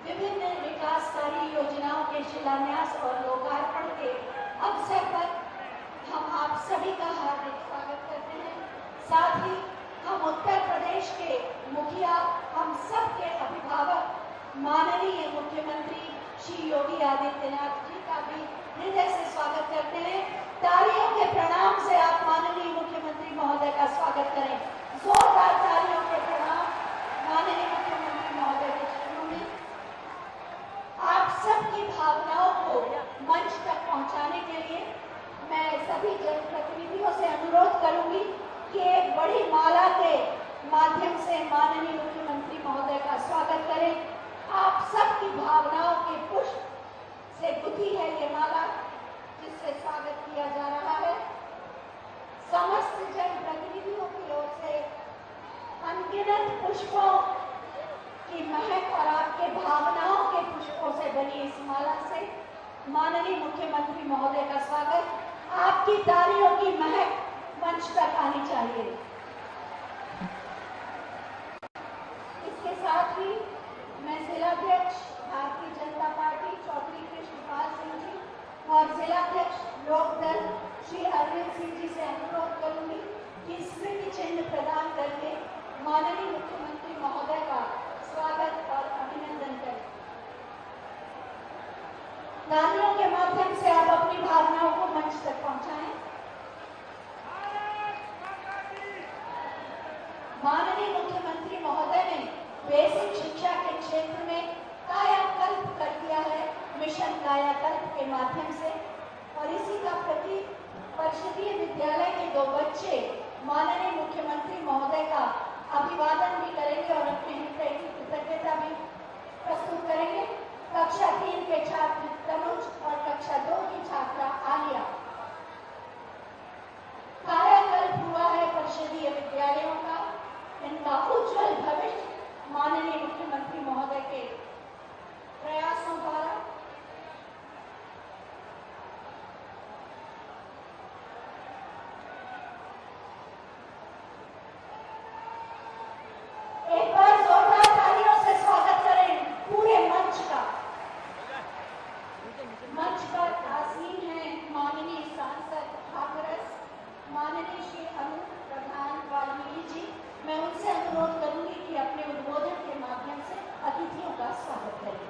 विभिन्न विकासकारी योजनाओं के शिलान्यास और लोकार्पण के अवसर पर हम आप सभी का हार्दिक स्वागत करते हैं। साथ ही हम उत्तर प्रदेश के मुखिया, हम सब के अभिभावक माननीय मुख्यमंत्री श्री योगी आदित्यनाथ जी का भी हृदय से स्वागत करते हैं। तालियों के प्रणाम से आप माननीय मुख्यमंत्री महोदय का स्वागत करें। जोरदार तालियों के प्रणाम माननीय मुख्यमंत्री महोदय के चरणों में। आप सबकी भावनाओं को मंच तक पहुंचाने के लिए मैं सभी जनप्रतिनिधियों से अनुरोध करूंगी कि एक बड़ी माला के माध्यम से माननीय मुख्यमंत्री महोदय का स्वागत करें। आप सबकी भावनाओं के पुष्प से गुथी है ये माला, जिससे स्वागत किया जा रहा है। समस्त जनप्रतिनिधियों की ओर से अनगिनत पुष्पों की महक और आपके भावनाओं के पुष्पों से बनी इस माला से माननीय मुख्यमंत्री महोदय का स्वागत। आपकी तालियों की महक मंच तक आनी चाहिए। इसके साथ ही मैं जिलाध्यक्ष भारतीय जनता पार्टी चौधरी कृष्णपाल सिंह जी और जिलाध्यक्ष लोकदल श्री अरविंद सिंह जी से अनुरोध करूंगी कि स्मृति चिन्ह प्रदान करके माननीय मुख्यमंत्री महोदय का स्वागत और अभिनंदन करें। तालियों के माध्यम से आप अपनी भावनाओं को मंच तक पहुंचाएं। माननीय मुख्यमंत्री महोदय ने बेसिक शिक्षा के क्षेत्र में कायाकल्प कर दिया है, मिशन कायाकल्प के माध्यम से, और इसी का प्रतीक परिषदीय विद्यालय के 2 बच्चे माननीय मुख्यमंत्री महोदय का अभिवादन भी करेंगे और अपने हृदय की कृतज्ञता भी प्रस्तुत करेंगे। कक्षा 3 के छात्र तनुज और कक्षा 2 की छात्रा आलिया। कायाकल्प हुआ है परिषदीय विद्यालयों का, इनका उज्जवल भविष्य माननीय मुख्यमंत्री महोदय के प्रयासों द्वारा। एक बार जोरदार तालियों से स्वागत करें पूरे मंच का। मंच पर आसीन है माननीय सांसद हाथरस माननीय श्री अनूप प्रधान वाल्मीकि जी। मैं उनसे अनुरोध करूंगी कि अपने उद्बोधन के माध्यम से अतिथियों का स्वागत करें।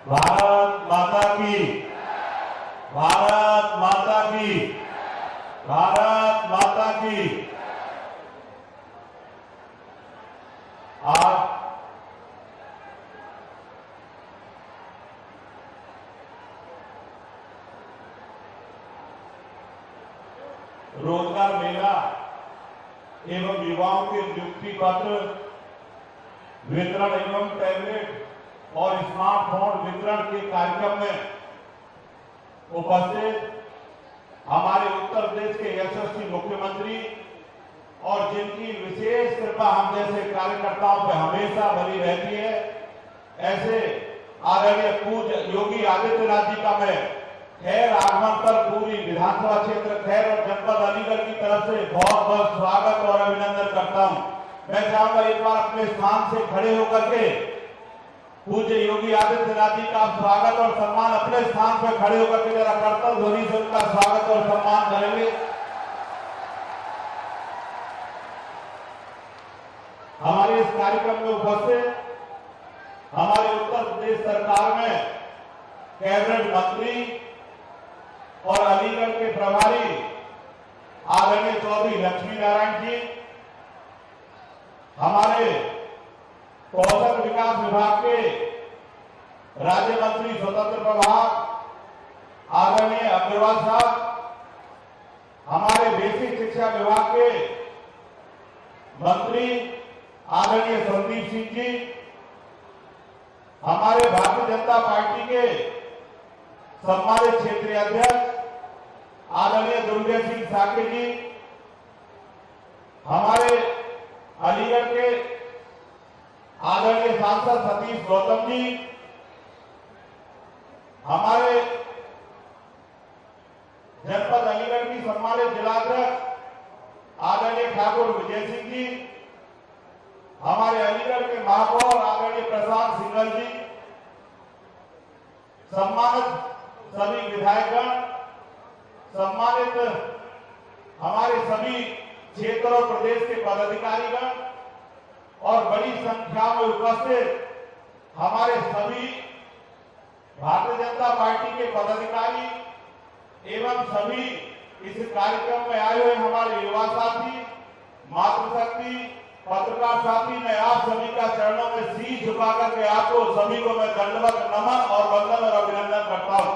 भारत माता की, भारत माता की, भारत माता की। आज रोजगार मेला एवं युवाओं के नियुक्ति पत्र वितरण एवं टैबलेट और स्मार्टफोन वितरण के कार्यक्रम में उपस्थित हमारे उत्तर प्रदेश के यशस्वी मुख्यमंत्री और जिनकी विशेष कृपा हम जैसे कार्यकर्ताओं पर हमेशा बनी रहती है, ऐसे आदरणीय पूज्य योगी आदित्यनाथ जी का मैं खैर आगमन पर पूरी विधानसभा क्षेत्र खैर और जनपद अलीगढ़ की तरफ से बहुत बहुत स्वागत और अभिनंदन करता हूं। मैं चाहूंगा एक बार अपने स्थान से खड़े होकर के पूज्य योगी आदित्यनाथ जी का स्वागत और सम्मान अपने स्थान पर खड़े होकर के जरा करतल ध्वनि से उनका स्वागत और सम्मान करेंगे। हमारे इस कार्यक्रम में उपस्थित हमारे उत्तर प्रदेश सरकार में कैबिनेट मंत्री और अलीगढ़ के प्रभारी आदरणीय चौधरी लक्ष्मी नारायण जी, हमारे कौशल विकास विभाग के राज्य मंत्री स्वतंत्र प्रभार आदरणीय अग्रवाल साहब, हमारे बेसिक शिक्षा विभाग के मंत्री आदरणीय संदीप सिंह जी, हमारे भारतीय जनता पार्टी के सम्मानित क्षेत्रीय अध्यक्ष आदरणीय दुर्गे सिंह साके जी, हमारे अलीगढ़ के आदरणीय सांसद सतीश गौतम जी, हमारे जनपद अलीगढ़ की सम्मानित जिलाध्यक्ष आदरणीय ठाकुर विजय सिंह जी, हमारे अलीगढ़ के महापौर आदरणीय प्रशांत सिंघल जी, सम्मानित सभी विधायकगण, सम्मानित हमारे सभी क्षेत्र और प्रदेश के पदाधिकारीगण और बड़ी संख्या में उपस्थित हमारे सभी भारतीय जनता पार्टी के पदाधिकारी एवं सभी इस कार्यक्रम में आए हुए हमारे युवा साथी, मातृशक्ति, पत्रकार साथी, मैं आप सभी का चरणों में शीश झुका करके आपको सभी को मैं दंडवत नमन और वंदन और अभिनंदन करता हूं।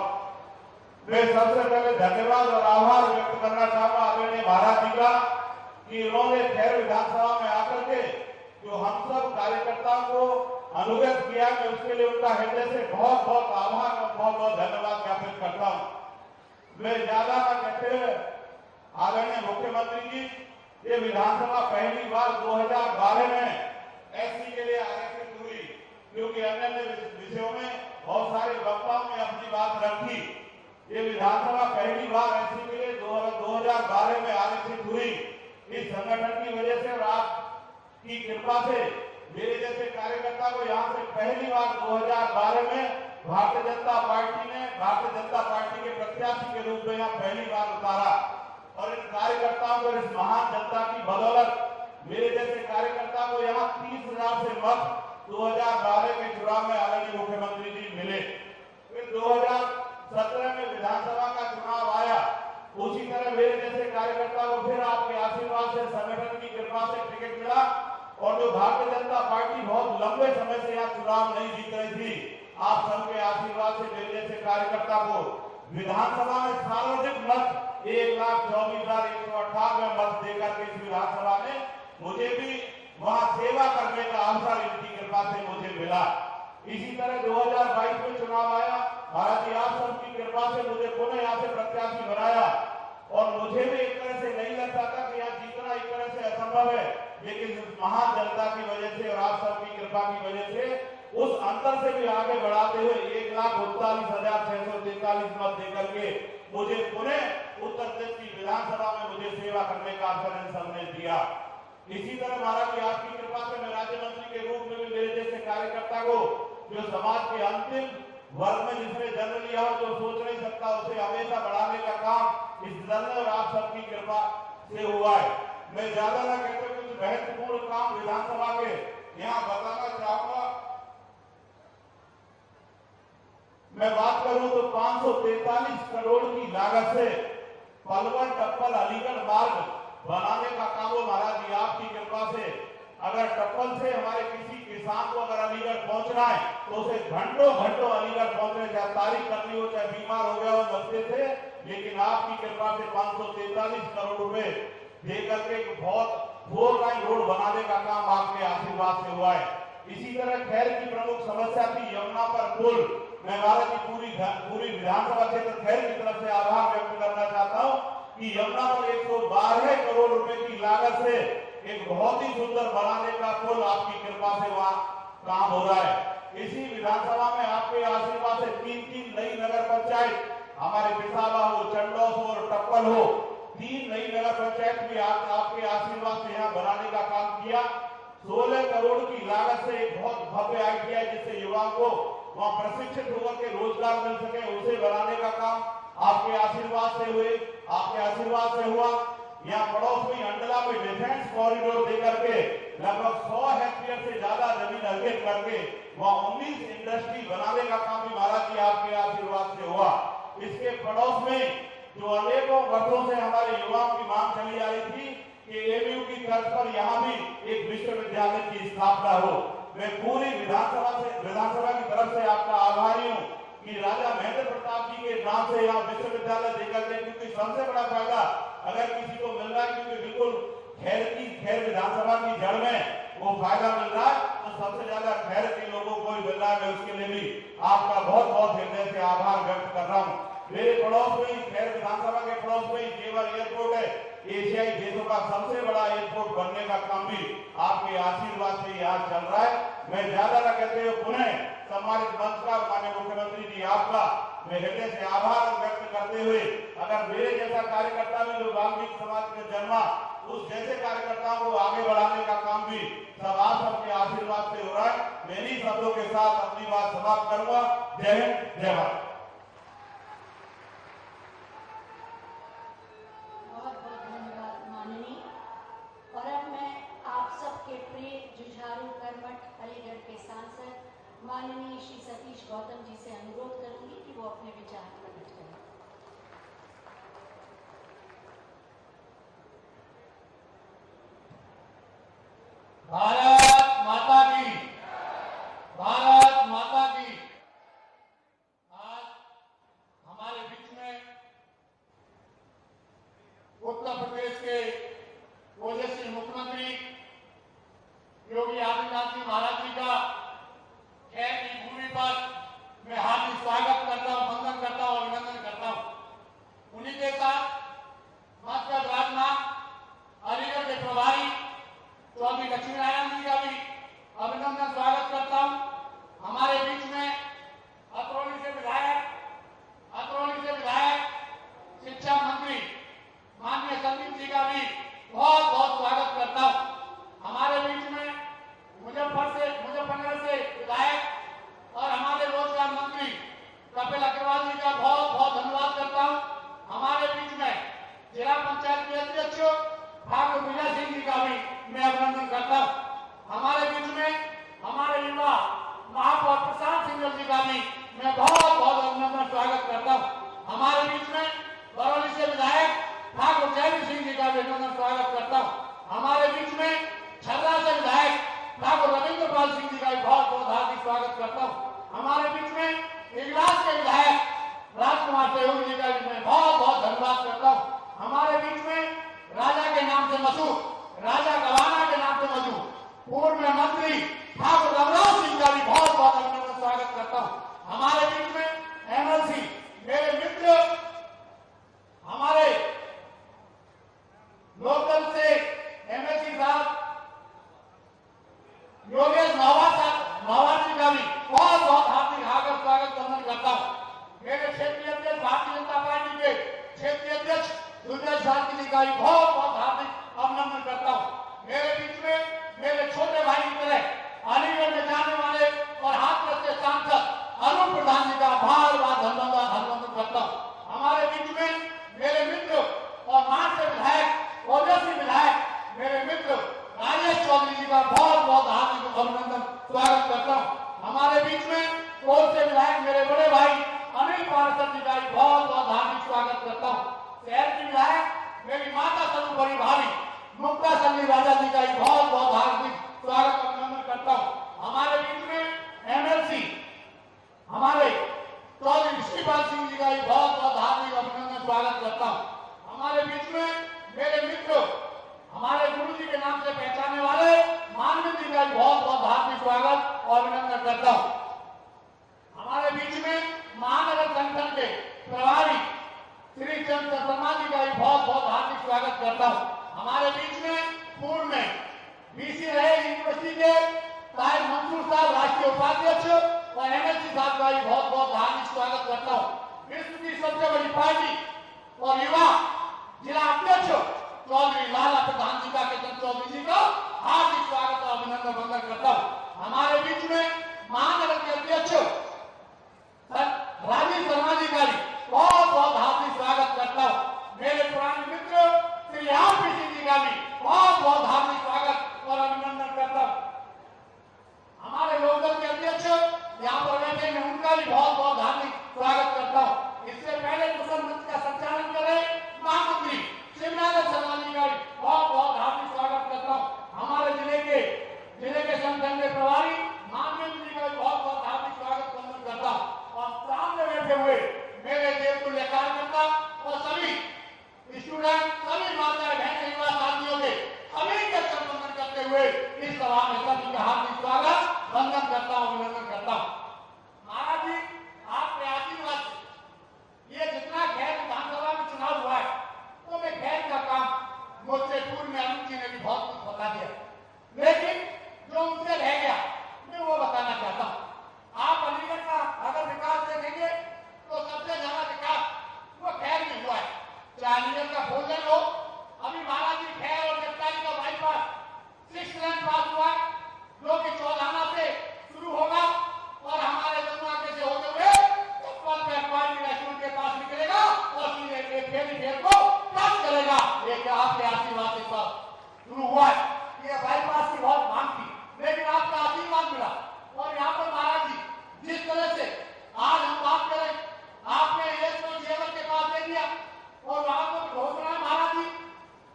मैं सबसे पहले धन्यवाद और आभार व्यक्त करना चाहूंगा आदरणीय महाराज जी का कि उन्होंने खैर विधानसभा में आकर के जो हम सब कार्यकर्ताओं को अनुगत किया, मैं उसके लिए उनका हृदय से बहुत बहुत आभार और बहुत बहुत धन्यवाद ज्ञापित करता हूं। मैं ज्यादा न कहते हुए आदरणीय मुख्यमंत्री जी, ये विधानसभा पहली बार 2012 में एससी के लिए आरक्षित हुई, क्योंकि अन्य विषयों में बहुत सारे वक्ताओं ने अपनी बात रखी। ये विधानसभा पहली बार एससी के लिए 2012 में आरक्षित हुई। इस संगठन की वजह से और आपकी कृपा से मेरे जैसे कार्यकर्ता को यहाँ से पहली बार 2012 में भारतीय जनता पार्टी के प्रत्याशी के रूप में यहाँ पहली बार उतारा। और इन कार्यकर्ताओं को, इस महान जनता की बदौलत मेरे जैसे कार्यकर्ता को यहाँ 30,000 से मत 2012 के चुनाव में आदरणीय मुख्यमंत्री जी मिले। फिर 2017 में विधानसभा का चुनाव आया, उसी तरह मेरे जैसे कार्यकर्ता को फिर आपके आशीर्वाद से, संगठन की कृपा से टिकट मिला। और जो भारतीय जनता पार्टी बहुत लंबे समय से यहाँ चुनाव नहीं जीत रही थी, आप सबके आशीर्वाद से मेरे जैसे कार्यकर्ता को विधानसभा में सार्वजनिक मत 1,24,198 मत देकर के इस विधानसभा में मुझे भी वहां सेवा करने का अवसर इनकी कृपा से मुझे मिला। इसी तरह 2022 में चुनाव आया, महाराज जी आप सबकी कृपा से मुझे पुनः यहाँ से प्रत्याशी बनाया। और मुझे भी एक तरह से नहीं लगता था कि यहाँ जीतना एक तरह से असंभव है, लेकिन महान जनता की वजह से और आप सबकी कृपा की वजह से उस अंतर से भी आगे बढ़ाते हुए 1,39,643 मत देकर के मुझे पुनः उत्तर प्रदेश की विधानसभा में मुझे सेवा करने का अवसर इन सबने दिया। इसी तरह महाराज जी आपकी कृपा से मैं राज्य मंत्री के रूप में भी मेरे जैसे कार्यकर्ता को, जो समाज के अंतिम वर्ग में जिसने जन्म लिया हो, जो सोच नहीं सकता, उसे हमेशा बढ़ाने का काम इस दल ने और आप सबकी कृपा से हुआ है। मैं ज्यादा न कहते कुछ महत्वपूर्ण काम विधानसभा के यहाँ बताना चाहूंगा। मैं बात करूं तो 543 करोड़ की लागत से पलवल टप्पल अलीगढ़ मार्ग बनाने का काम हो महाराज जी आपकी कृपा से। अगर टप्पल से हमारे किसी किसान को अगर अलीगढ़ पहुंचना है तो उसे घंटों घंटों अलीगढ़ पहुंचने, चाहे तारीख करनी हो, चाहे बीमार हो गया हो बस्ते से, लेकिन आपकी कृपा से 543 करोड़ रुपए देकर के बहुत 4 लाइन रोड बनाने का काम आपके आशीर्वाद से हुआ है। इसी तरह खैर की प्रमुख समस्या थी यमुना पर पुल। मैं महाराज जी पूरी विधानसभा क्षेत्र खैर की तरफ से आभार व्यक्त करना चाहता हूं कि यमुना पर 112 करोड़ रुपए की लागत से एक बहुत ही सुंदर बनाने का पुल आपकी कृपा से वहां काम हो रहा है। इसी विधानसभा में आपके आशीर्वाद से 3 नई नगर पंचायत, हमारे पिसावा हो, चंडौस हो और टप्पल हो, 3 नई नगर पंचायत भी आपके आशीर्वाद से यहाँ बनाने का काम किया। 16 करोड़ की लागत से एक बहुत भव्य आईटीआई जिससे युवाओं को वहां प्रशिक्षित होकर के रोजगार मिल सके, उसे बनाने का काम आपके आशीर्वाद से हुआ। यहाँ पड़ोस में अंडला में डिफेंस कॉरिडोर देकर के लगभग 100 हेक्टेयर से ज्यादा जमीन अर्जित करके वहां 19 इंडस्ट्री बनाने का काम भी महाराज जी आपके आशीर्वाद से हुआ। इसके पड़ोस में जो अनेकों वर्षों से हमारे युवाओं की मांग चली आ रही थी कि एमयू की तर्ज पर यहाँ भी एक विश्वविद्यालय की स्थापना हो। मैं पूरी विधानसभा की तरफ से आपका आभारी हूँ कि राजा महेंद्र प्रताप जी के नाम से यहाँ विश्वविद्यालय देकर के, क्योंकि सबसे बड़ा फायदा अगर किसी को मिल रहा है, क्योंकि बिल्कुल खैर विधानसभा की जड़ में वो फायदा मिल रहा है, तो सबसे ज्यादा खैर के लोगों को ही मिल रहा है। मैं उसके लिए भी आपका बहुत बहुत हृदय से आभार व्यक्त कर रहा हूँ। मेरे पड़ोस में ही, खैर विधानसभा के पड़ोस में ही जेवर एयरपोर्ट है, एशियाई देशों का सबसे बड़ा एयरपोर्ट बनने का काम भी आपके आशीर्वाद से यहाँ चल रहा है। मैं ज्यादा न कहते हुए पुनः सम्मानित मंच का माननीय मुख्यमंत्री जी आपका मैं हृदय से आभार व्यक्त करते हुए, अगर मेरे जैसा कार्यकर्ता भी जो वाल्मीकि समाज में जन्मा, उस जैसे कार्यकर्ताओं को आगे बढ़ाने का काम भी सब आप सबके आशीर्वाद से हो रहा है। मैं इन्हीं शब्दों के साथ अपनी बात समाप्त करूंगा। जय हिंद, जय भारत। बहुत बहुत धन्यवाद माननीय। और अब मैं आप सबके प्रिय जुझारू कर्मठ अलीगढ़ के सांसद माननीय श्री सतीश गौतम जी से अनुरोध करूंगी कि वो अपने विचार प्रकट करें। भारत माता की, भारत माता की। आज हमारे बीच में उत्तर प्रदेश के ओजस्वी मुख्यमंत्री योगी आदित्यनाथ जी महाराज जी का खैर की भूमि पर मैं हार्दिक स्वागत करता हूं, वंदन करता हूं, अभिनंदन करता हूं। उन्हीं के साथ मंच पर विराजमान अलीगढ़ के प्रभारी चौधरी लक्ष्मी नारायण जी का भी अभिनंदन स्वागत करता हूं। हमारे बीच में अतरौली से विधायक शिक्षा मंत्री माननीय संदीप जी का भी बहुत बहुत स्वागत करता हूं। हमारे बीच में मुजफ्फरनगर से विधायक और हमारे रोजगार मंत्री कपिल अग्रवाल जी का बहुत बहुत धन्यवाद करता हूं। हमारे बीच में जिला पंचायत के अध्यक्ष ठाकुर विजय सिंह जी का भी मैं अभिनंदन करता हूं। हमारे बीच में हमारे युवा महापौर प्रशांत सिंह जी का भी मैं बहुत बहुत अभिनंदन स्वागत करता हूं। हमारे बीच में बरौली से विधायक ठाकुर जयवीर सिंह जी का भी अभिनंदन स्वागत करता हूं। हमारे बीच में छर्रा से विधायक ठाकुर रविंद्र पाल सिंह जी का भी बहुत बहुत हार्दिक स्वागत करता हूं। हमारे बीच में इगलास के विधायक राजकुमार सहयोग जी का भी मैं बहुत बहुत धन्यवाद करता हूं। हमारे बीच में राजा के नाम से मशहूर, राजा गवाना के नाम से मशहूर पूर्व मंत्री ठाकुर रघुराज सिंह का भी बहुत बहुत अभिनंदन स्वागत करता हूं। हमारे बीच में एमएलसी मेरे मित्र, हमारे लोकल से एमएलसी साहब योगेश नवाज जी का भी बहुत बहुत हार्दिक स्वागत वंदन करता हूं। मेरे क्षेत्रीय अध्यक्ष भारतीय जनता पार्टी के क्षेत्रीय अध्यक्ष दुर्गेश भारती जी का भी बहुत बहुत हार्दिक अभिनंदन करता हूं। मेरे बीच में मेरे छोटे भाई की तरह अलीगढ़ में जाने वाले और हाथरस के सांसद अरुण प्रधान जी का बार बार धन्यवाद करता हूं। हमारे बीच में मेरे मित्र और मां से विधायक ओजस्वी विधायक मेरे मित्र राजेश चौधरी जी का बहुत बहुत हार्दिक अभिनंदन स्वागत करता हूं। हमारे बीच में कोल से विधायक मेरे बड़े भाई अनिल पार्षद जी का बहुत बहुत हार्दिक स्वागत करता हूं। शहर की विधायक मेरी माता स्वरूप बड़ी भाभी मुक्ता चंदी राजा जी का बहुत बहुत हार्दिक स्वागत अभिनंदन करता हूं। हमारे बीच में एमएलसी हमारे चौधरी श्रीपाल सिंह जी का बहुत बहुत हार्दिक अभिनंदन स्वागत करता हूं। हमारे बीच में मेरे मित्र हमारे गुरु जी के नाम से पहचाने वाले मानवीय जी का बहुत बहुत हार्दिक स्वागत और अभिनंदन करता हूं। हमारे बीच में महानगर संगठन के प्रभारी श्री चंद्र शर्मा जी का बहुत बहुत हार्दिक स्वागत करता हूं। हमारे बीच में पूर्व में बीसी रहे यूनिवर्सिटी के साहिब मंसूर साहब राष्ट्रीय उपाध्यक्ष और एमएलसी साहब का बहुत बहुत हार्दिक स्वागत करता हूं। विश्व की सबसे बड़ी पार्टी और युवा जिला अध्यक्ष चौधरी लाला प्रधान जी का केतन चौधरी जी का हार्दिक स्वागत और अभिनंदन वंदन करता हूं। हमारे बीच में महानगर के अध्यक्ष राजीव शर्मा जी का बहुत बहुत हार्दिक स्वागत करता हूं। मेरे पुराने मित्र श्री आरपी सिंह जी का भी बहुत बहुत हार्दिक स्वागत और अभिनंदन करता हूं। हमारे लोकल के अध्यक्ष यहाँ पर बैठे मैं उनका भी बहुत बहुत हार्दिक स्वागत करता हूं। इससे पहले कुशल मंच का संचालन करे महामंत्री शिवनाथ शर्मा जी का बहुत बहुत हार्दिक स्वागत करता हूं। हमारे जिले के संगठन के प्रभारी मानवीय जी का बहुत देखिए आपके आशीर्वाद से सब शुरू हुआ है। ये बाईपास की बहुत मांग थी, लेकिन आपका आशीर्वाद मिला। और यहाँ पर महाराज जी जिस तरह से आज हम बात करें, आपने एक तो जेवर के पास दे दिया और वहां पर घोषणा महाराज जी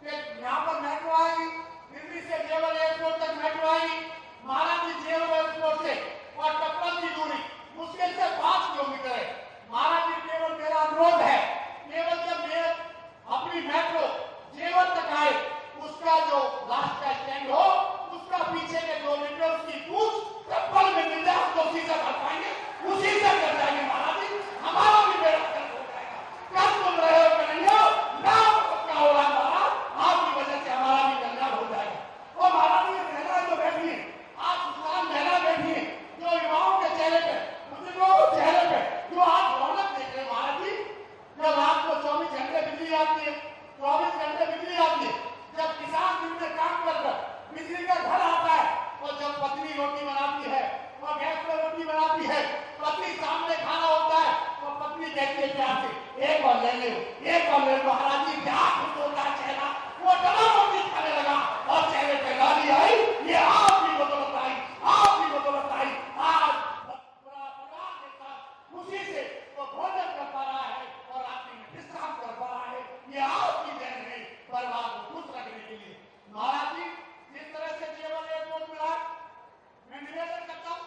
कि यहाँ पर मेट्रो आएगी, दिल्ली से जेवर एयरपोर्ट तक मेट्रो आएगी। महाराज जी जेवर एयरपोर्ट से और टप्पल की दूरी मुश्किल से 5 किलोमीटर है। महाराज जी केवल मेरा अनुरोध है, केवल जब मैं अपनी मेट्रो जेवर तक आए, उसका जो लास्ट का स्टैंड हो, उसका पीछे के 2 मीटर उसकी पूछ टप्पल में मिल जाए, तो उसी से कर पाएंगे, उसी से कर जाएंगे। महाराज जी हमारा भी बेड़ा गर्क हो जाएगा। क्या सुन रहे हो कन्हैया? नाम पक्का हो रहा महाराज, आपकी वजह से हमारा भी कल्याण हो जाएगा। और महाराज जी महिला जो बैठी है, आज सुल्तान महिला बैठी है, जो युवाओं के चेहरे पे, बुजुर्गों के चेहरे पे जो आज रौनक देख रहे महाराज जी, जब रात को 24 घंटे बिजली आती है, 24 घंटे बिजली आती है, जब किसान दिन में काम कर बिजली का घर आता है, और जब पत्नी रोटी बनाती है और गैस पर रोटी बनाती है, पति सामने खाना होता है, तो पत्नी कहती है प्यार से एक और ले लो, एक और ले लो। महाराज जी क्या खुश होता है चेहरा, वो डबल रोटी खाने लगा और चेहरे पे गाली आई, ये आपकी बदौलत आई, आपकी बदौलत आई। आज पूरा परिवार के साथ खुशी से वो भोजन कर पा रहा है और रात्रि में विश्राम कर पा रहा है, ये आपकी देन है परिवार को खुश रखने के लिए। महाराज जी जिस तरह से जेवर एयरपोर्ट मिला, मैं निवेदन करता हूँ,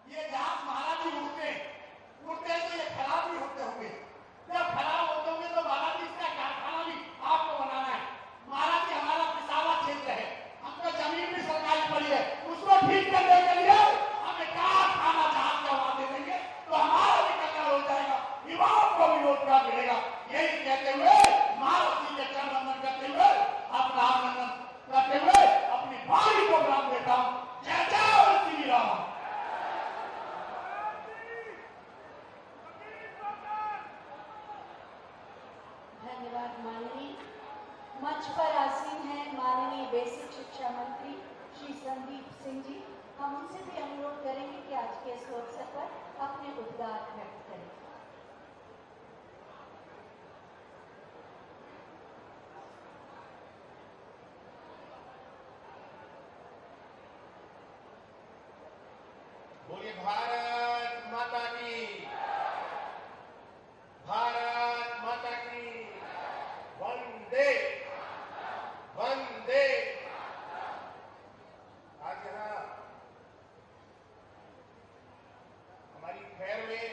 ये जहाज महाराज जी उड़ते हैं तो ये खराब भी होते होंगे। जब खराब होते होंगे तो महाराज जी इसका कारखाना भी आपको बनाना है। महाराज जी हमारा पिसावा क्षेत्र है, हमको जमीन भी सरकारी पड़ी है, उसको ठीक करने के लिए हमें कारखाना जहाज का वहां दे देंगे, तो हमारा भी कल्याण हो जाएगा, युवाओं को भी रोजगार मिलेगा। यही कहते हुए महाराज जी के चरण वंदन करते हुए, अपना अभिनंदन करते हुए अपनी भाई को प्रणाम देता हूँ। जय जय श्री राम। धन्यवाद माननीय। मंच पर आसीन हैं माननीय बेसिक शिक्षा मंत्री श्री संदीप सिंह जी। हम उनसे भी अनुरोध करेंगे कि आज के इस अवसर पर अपने उद्गार व्यक्त करें। बोलिए भारत माता की, भारत माता की, वंदे वंदे। आज यहाँ हमारी खैर में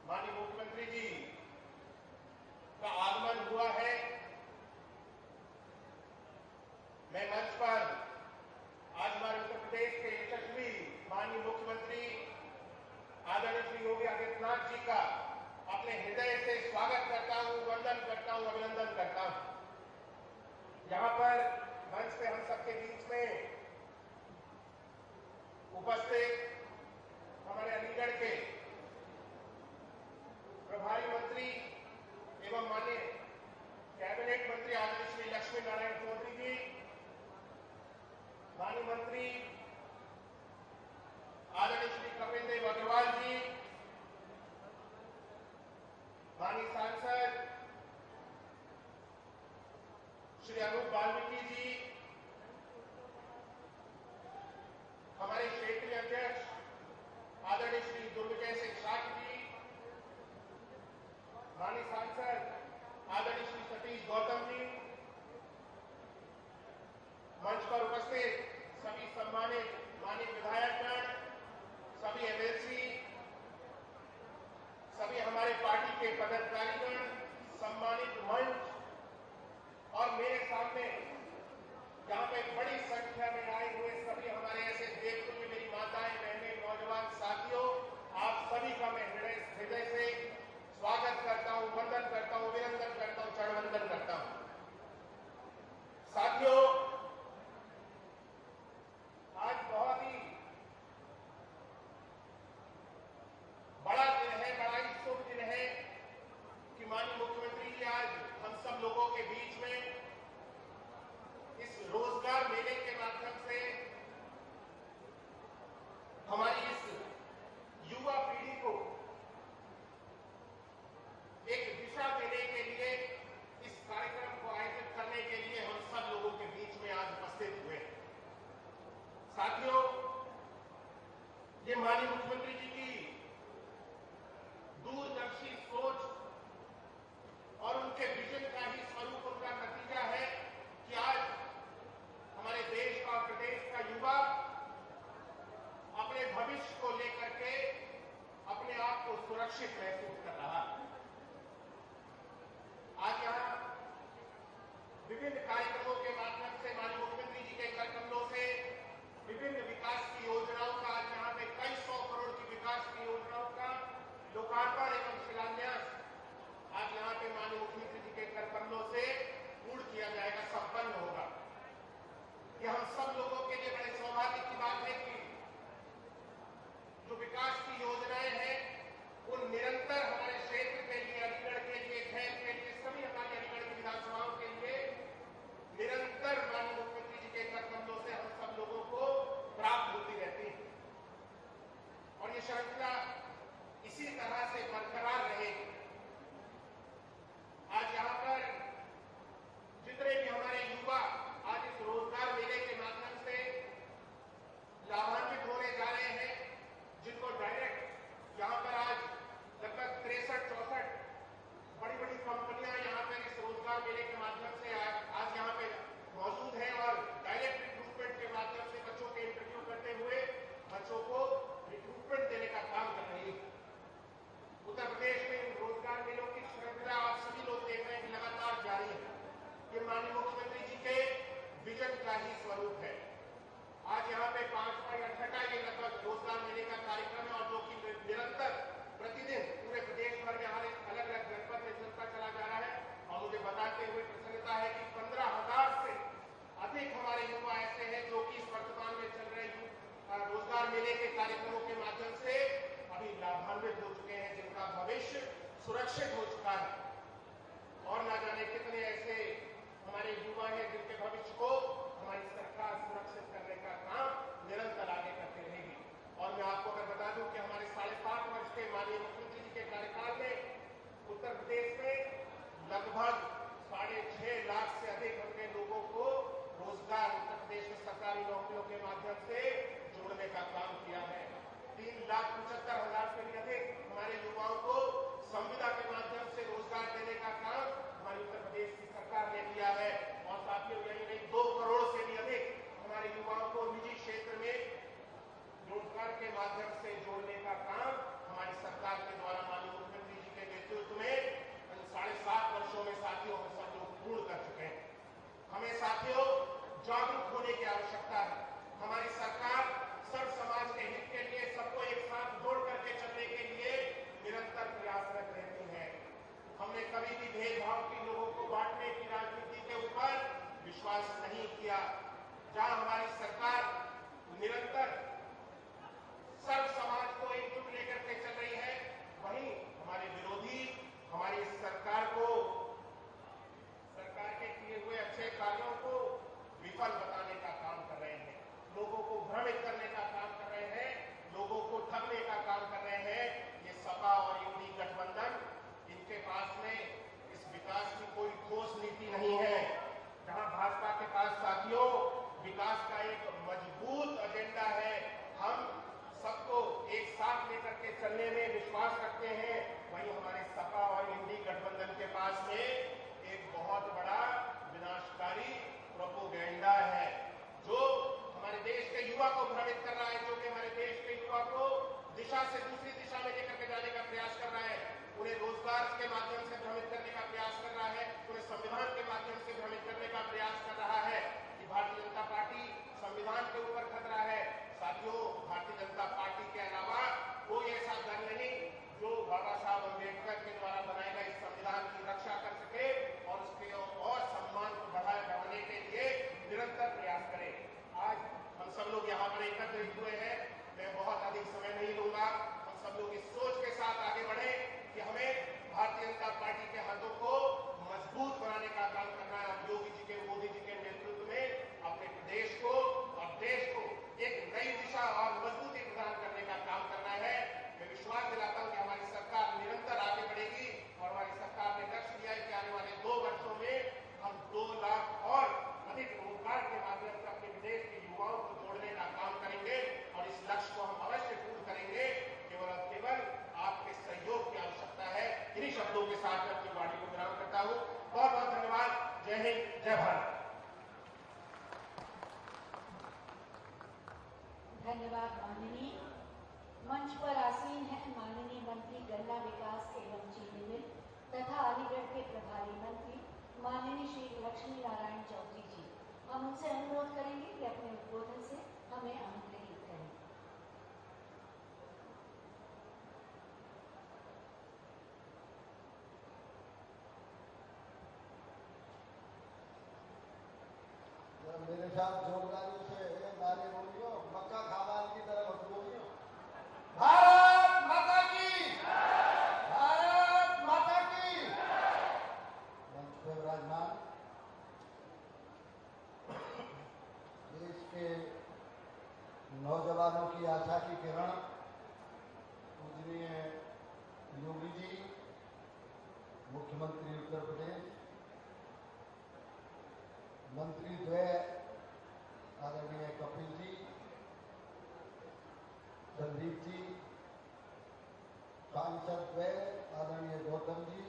माननीय मुख्यमंत्री जी का आगमन हुआ है। मैं मंच पर आज हमारे उत्तर प्रदेश के यशस्वी माननीय मुख्यमंत्री आदरणीय श्री योगी आदित्यनाथ जी का अपने हृदय से स्वागत करता हूं, वंदन करता हूं, अभिनंदन करता हूं। यहां पर मंच पे हम सबके बीच में उपस्थित हमारे अलीगढ़ के प्रभारी मंत्री एवं माननीय कैबिनेट मंत्री आदरणीय श्री लक्ष्मी नारायण चौधरी जी, माननीय मंत्री आदरणीय श्री कपिल देव अग्रवाल जी, माननीय सांसद श्री अनूप वाल्मीकि जी, हमारे क्षेत्रीय अध्यक्ष आदरणीय श्री दुर्विजय सिंह शाही जी, माननीय सांसद आदरणीय श्री सतीश गौतम जी, मंच पर उपस्थित सभी सम्मानित माननीय विधायकगण, सभी एमएलसी, सभी हमारे पार्टी के पदाधिकारीगण, सम्मानित मंच और मेरे सामने यहाँ पे बड़ी संख्या में आए हुए सभी हमारे ऐसे देवतुल्य मेरी माताएं, बहनें, नौजवान साथियों, आप सभी का मैं हृदय से स्वागत करता हूँ, वंदन करता हूँ, अभिनंदन करता हूँ, चरण वंदन करता हूँ। साथियों, आज बहुत ही बड़ा दिन है, बड़ा ही शुभ दिन है कि माननीय मुख्यमंत्री जी आज हम सब लोगों के बीच में इस रोजगार मेले के माध्यम से हमारी इस युवा पीढ़ी को एक दिशा देने के लिए, इस विभिन्न कार्यक्रमों के माध्यम से माननीय मुख्यमंत्री जी के कर कमलों से विभिन्न विकास की योजनाओं का आज यहाँ पे कई 100 करोड़ की विकास की योजनाओं का लोकार्पण एवं शिलान्यास आज यहाँ पे माननीय मुख्यमंत्री जी के कर कमलों से पूर्ण किया जाएगा, संपन्न होगा। ये हम सब लोगों के लिए बड़े सौभाग्य की बात है कि जो विकास की योजनाएं हैं उन निरंतर हमारे क्षेत्र के लिए, अलीगढ़ के लिए, खैर के लिए, सभी हमारी अलीगढ़ की विधानसभाओं के लिए निरंतर माननीय मुख्यमंत्री जी के कर कमलों से हम सब लोगों को प्राप्त होती रहती है और ये श्रृंखला इसी तरह से बरकरार रहेगी। आज यहाँ पर जितने भी हमारे युवा आज इस रोजगार मेले के माध्यम से लाभान्वित होने जा रहे हैं, जिनको डायरेक्ट यहाँ पर आज लगभग 63-64 बड़ी कंपनियां यहाँ पर इस रोजगार मेले के माध्यम से आज यहाँ पे मौजूद हैं और डायरेक्ट रिक्रूटमेंट के माध्यम से बच्चों के इंटरव्यू करते हुए बच्चों को रिक्रूटमेंट देने का काम कर रही है। उत्तर प्रदेश में इन रोजगार मेलों की श्रृंखला आप सभी लोग देख रहे हैं कि लगातार जारी है। ये माननीय मुख्यमंत्री जी के विजन का ही स्वरूप है। आज यहाँ पे 5वां या 6वां ये लगभग रोजगार मेले का कार्यक्रम है और जो कि निरंतर प्रतिदिन पूरे प्रदेश भर में हमारे अलग अलग जनपद में चलता चला जा रहा है और मुझे बताते हुए प्रसन्नता है कि 15,000 से अधिक हमारे युवा ऐसे हैं जो कि इस वर्तमान में चल रहे रोजगार मेले के कार्यक्रमों के माध्यम से अभी लाभान्वित हो चुके हैं, जिनका भविष्य सुरक्षित हो चुका है और ना जाने कितने ऐसे हमारे युवा हैं जिनके भविष्य को हमारी सरकार सुरक्षित करने का काम निरंतर आगे करती रहेगी। और मैं आपको अगर बता दूं कि हमारे 7.5 वर्ष के माननीय मुख्यमंत्री जी के कार्यकाल में उत्तर प्रदेश में लगभग 6.5 लाख से अधिक हमने लोगों को रोजगार उत्तर प्रदेश में सरकारी नौकरियों के माध्यम से जोड़ने का काम किया है। 3,75,000 से भी अधिक हमारे युवाओं को संविदा के माध्यम से रोजगार देने का काम हमारी उत्तर प्रदेश की सरकार ने किया है और साथियों यही नहीं 2 करोड़ से भी अधिक हमारे युवाओं को निजी क्षेत्र में रोजगार के माध्यम से जोड़ने का काम हमारी सरकार के द्वारा माननीय मुख्यमंत्री जी के नेतृत्व में 7.5 वर्षों में साथियों हम सब लोग पूर्ण कर चुके हैं। हमें साथियों जागरूक होने की आवश्यकता है। हमारी सरकार सर्व समाज के हित के लिए सबको एक साथ जोड़ करके चलने के लिए निरंतर प्रयासरत रहती है। हमने कभी भी भेदभाव की लोगों को बांटने की राजनीति के ऊपर विश्वास नहीं किया। जहां हमारी सरकार निरंतर सर्व समाज को एकजुट लेकर के चल रही है, वहीं हमारे विरोधी हमारी सरकार के किए हुए अच्छे कार्यों को विफल बताने का काम कर रहे हैं, लोगों को भ्रमित करने का काम कर रहे हैं, लोगों को ठगने का काम कर रहे हैं। ये सपा और यूडी गठबंधन, इनके पास में इस विकास की कोई ठोस नीति नहीं है। जहां भाजपा के पास साथियों विकास का एक मजबूत एजेंडा है, हम सबको एक साथ लेकर के चलने में विश्वास रखते हैं, वहीं हमारे सपा और इंडी गठबंधन के पास में एक बहुत बड़ा विनाशकारी प्रोपोगेंडा है जो हमारे देश के युवा को भ्रमित कर रहा है, जो कि हमारे देश के युवा को दिशा से दूसरी दिशा में लेकर के जाने का प्रयास कर रहा है, उन्हें रोजगार के माध्यम से भ्रमित करने का प्रयास कर रहा है, उन्हें संविधान के माध्यम से भ्रमित करने का प्रयास कर रहा है कि भारतीय जनता पार्टी संविधान के ऊपर खतरा है। साथियों, भारतीय जनता पार्टी के अलावा कोई ऐसा दल नहीं जो बाबा साहब अम्बेडकर के द्वारा बनाए गए इस संविधान की रक्षा कर सके और उसके और सम्मान को बढ़ाने के लिए निरंतर प्रयास करे। आज हम सब लोग यहाँ पर एकत्रित हुए हैं, मैं बहुत अधिक समय नहीं लूंगा। हम सब लोग इस सोच के साथ आगे बढ़े कि हमें भारतीय जनता पार्टी के हाथों को मजबूत बनाने का काम करना है। योगी जी के, मोदी जी के नेतृत्व में अपने प्रदेश को और देश को एक नई दिशा और मजबूती प्रदान करने का काम करना है। मैं विश्वास दिलाता हूं कि हमारी सरकार निरंतर आगे बढ़ेगी और हमारी सरकार ने लक्ष्य दिया है कि आने वाले 2 वर्षों में हम 2 लाख और अधिक रोजगार के माध्यम से अपने विदेश के युवाओं को जोड़ने का काम करेंगे और इस लक्ष्य को हम अवश्य पूर्ण करेंगे। केवल और केवल आपके सहयोग की आवश्यकता है। इन्हीं शब्दों के साथ मैं अपनी वाणी को विराम करता हूं। बहुत बहुत धन्यवाद। जय हिंद, जय भारत। धन्यवाद माननीय। मंच पर आसीन है माननीय मंत्री गन्ना विकास एवं चीनी मिल तथा अलीगढ़ के प्रभारी मंत्री माननीय श्री लक्ष्मी नारायण साहब जोरदारी से नारे बोलियो, मक्का खामान की तरह मत बोलियो। भारत माता की, भारत माता की। मंच पर विराजमान देश के नौजवानों की आशा की किरण पूजनीय योगी जी, मुख्यमंत्री उत्तर प्रदेश, मंत्री द्वय आदरणीय कपिल जी, संदीप जी, सांसद द्वय आदरणीय गौतम जी,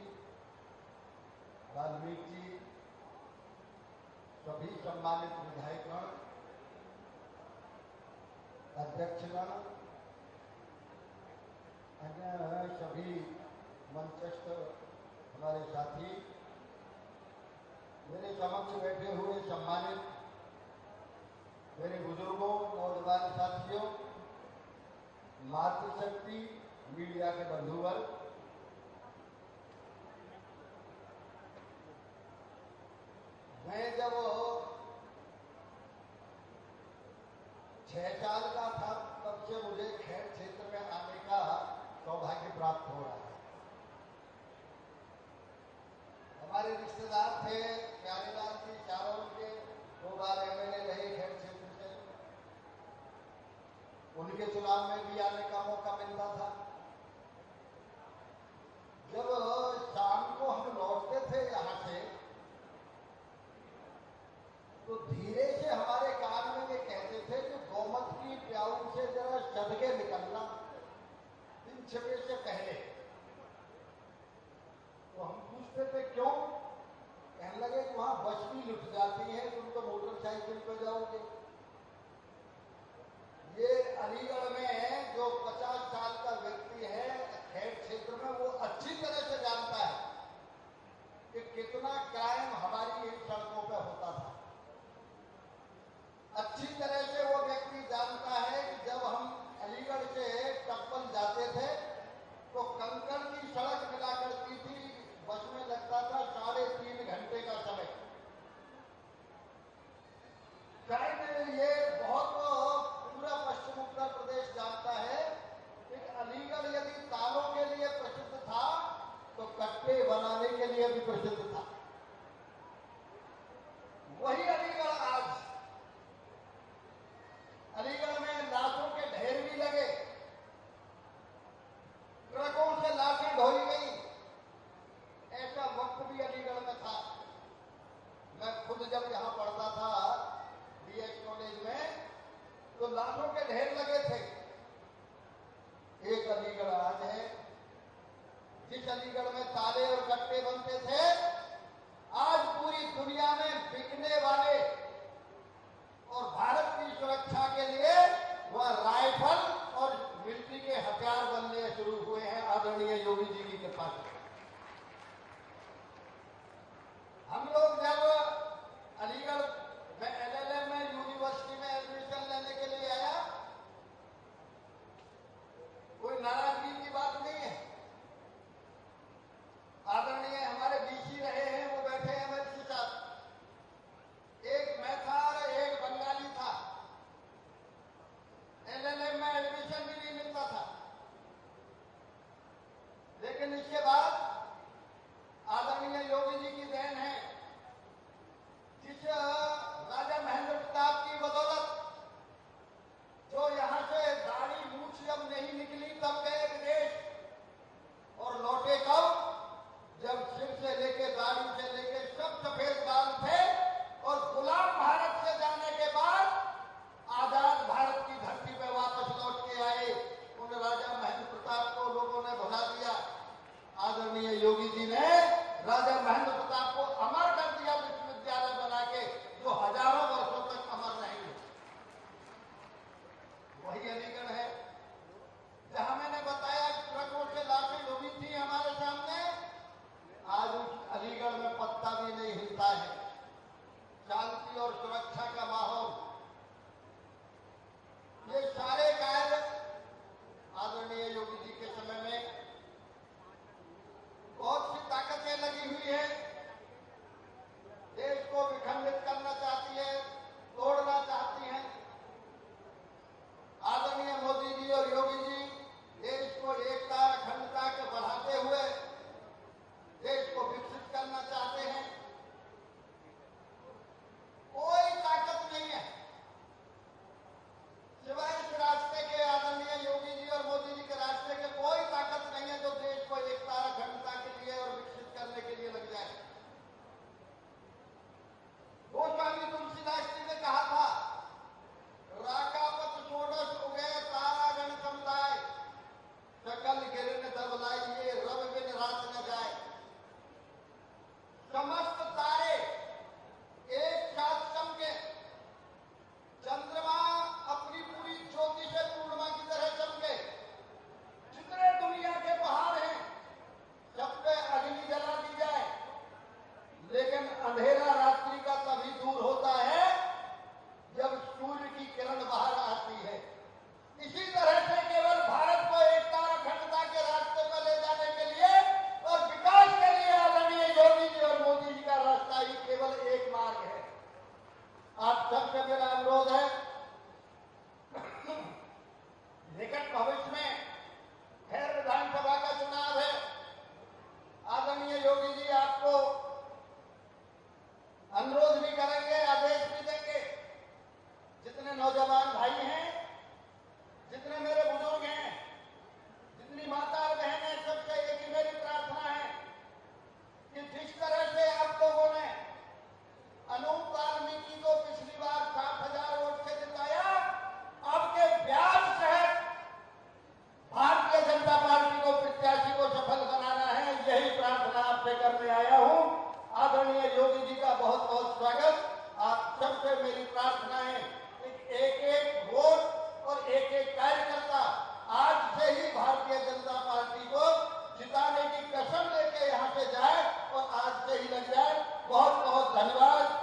वाल्मीकि जी, सभी सम्मानित विधायकगण, अध्यक्षगण, अन्य सभी मंचस्थ हमारे साथी, मेरे समक्ष बैठे हुए सम्मानित मेरे बुजुर्गों, नौजवान साथियों, मातृशक्ति, मीडिया के बंधुवर्ग, मैं जब 6 साल का था तब से मुझे खैर क्षेत्र में आने का सौभाग्य प्राप्त हो रहा है। हमारे रिश्तेदार थे प्यारेलाल जी चारों के 2 बार एमएलए रहे खैर क्षेत्र से, उनके चुनाव में भी आने का मौका मिलता था। जब शाम को हम लौटते थे यहाँ से तो धीरे से हमारे कान में ये कहते थे कि गौमत की प्याऊ से जरा सदके निकलना दिन छिपे से पहले। तो हम पूछते थे क्यों? कहने लगे कि वहां बस भी लुट जाती है, तुम तो मोटरसाइकिल पे जाओगे। ये अलीगढ़ में जो 50 साल का व्यक्ति है खैर क्षेत्र में, वो अच्छी तरह से जानता है कि कितना क्राइम हमारी इन सड़कों पे होता था। अच्छी तरह से वो व्यक्ति जानता है कि जब हम अलीगढ़ से टप्पल जाते थे तो कंकड़ की सड़क मिला करती थी, बस में लगता था 3.5 घंटे का समय। शायद ये बहुत पूरा पश्चिम उत्तर प्रदेश जानता है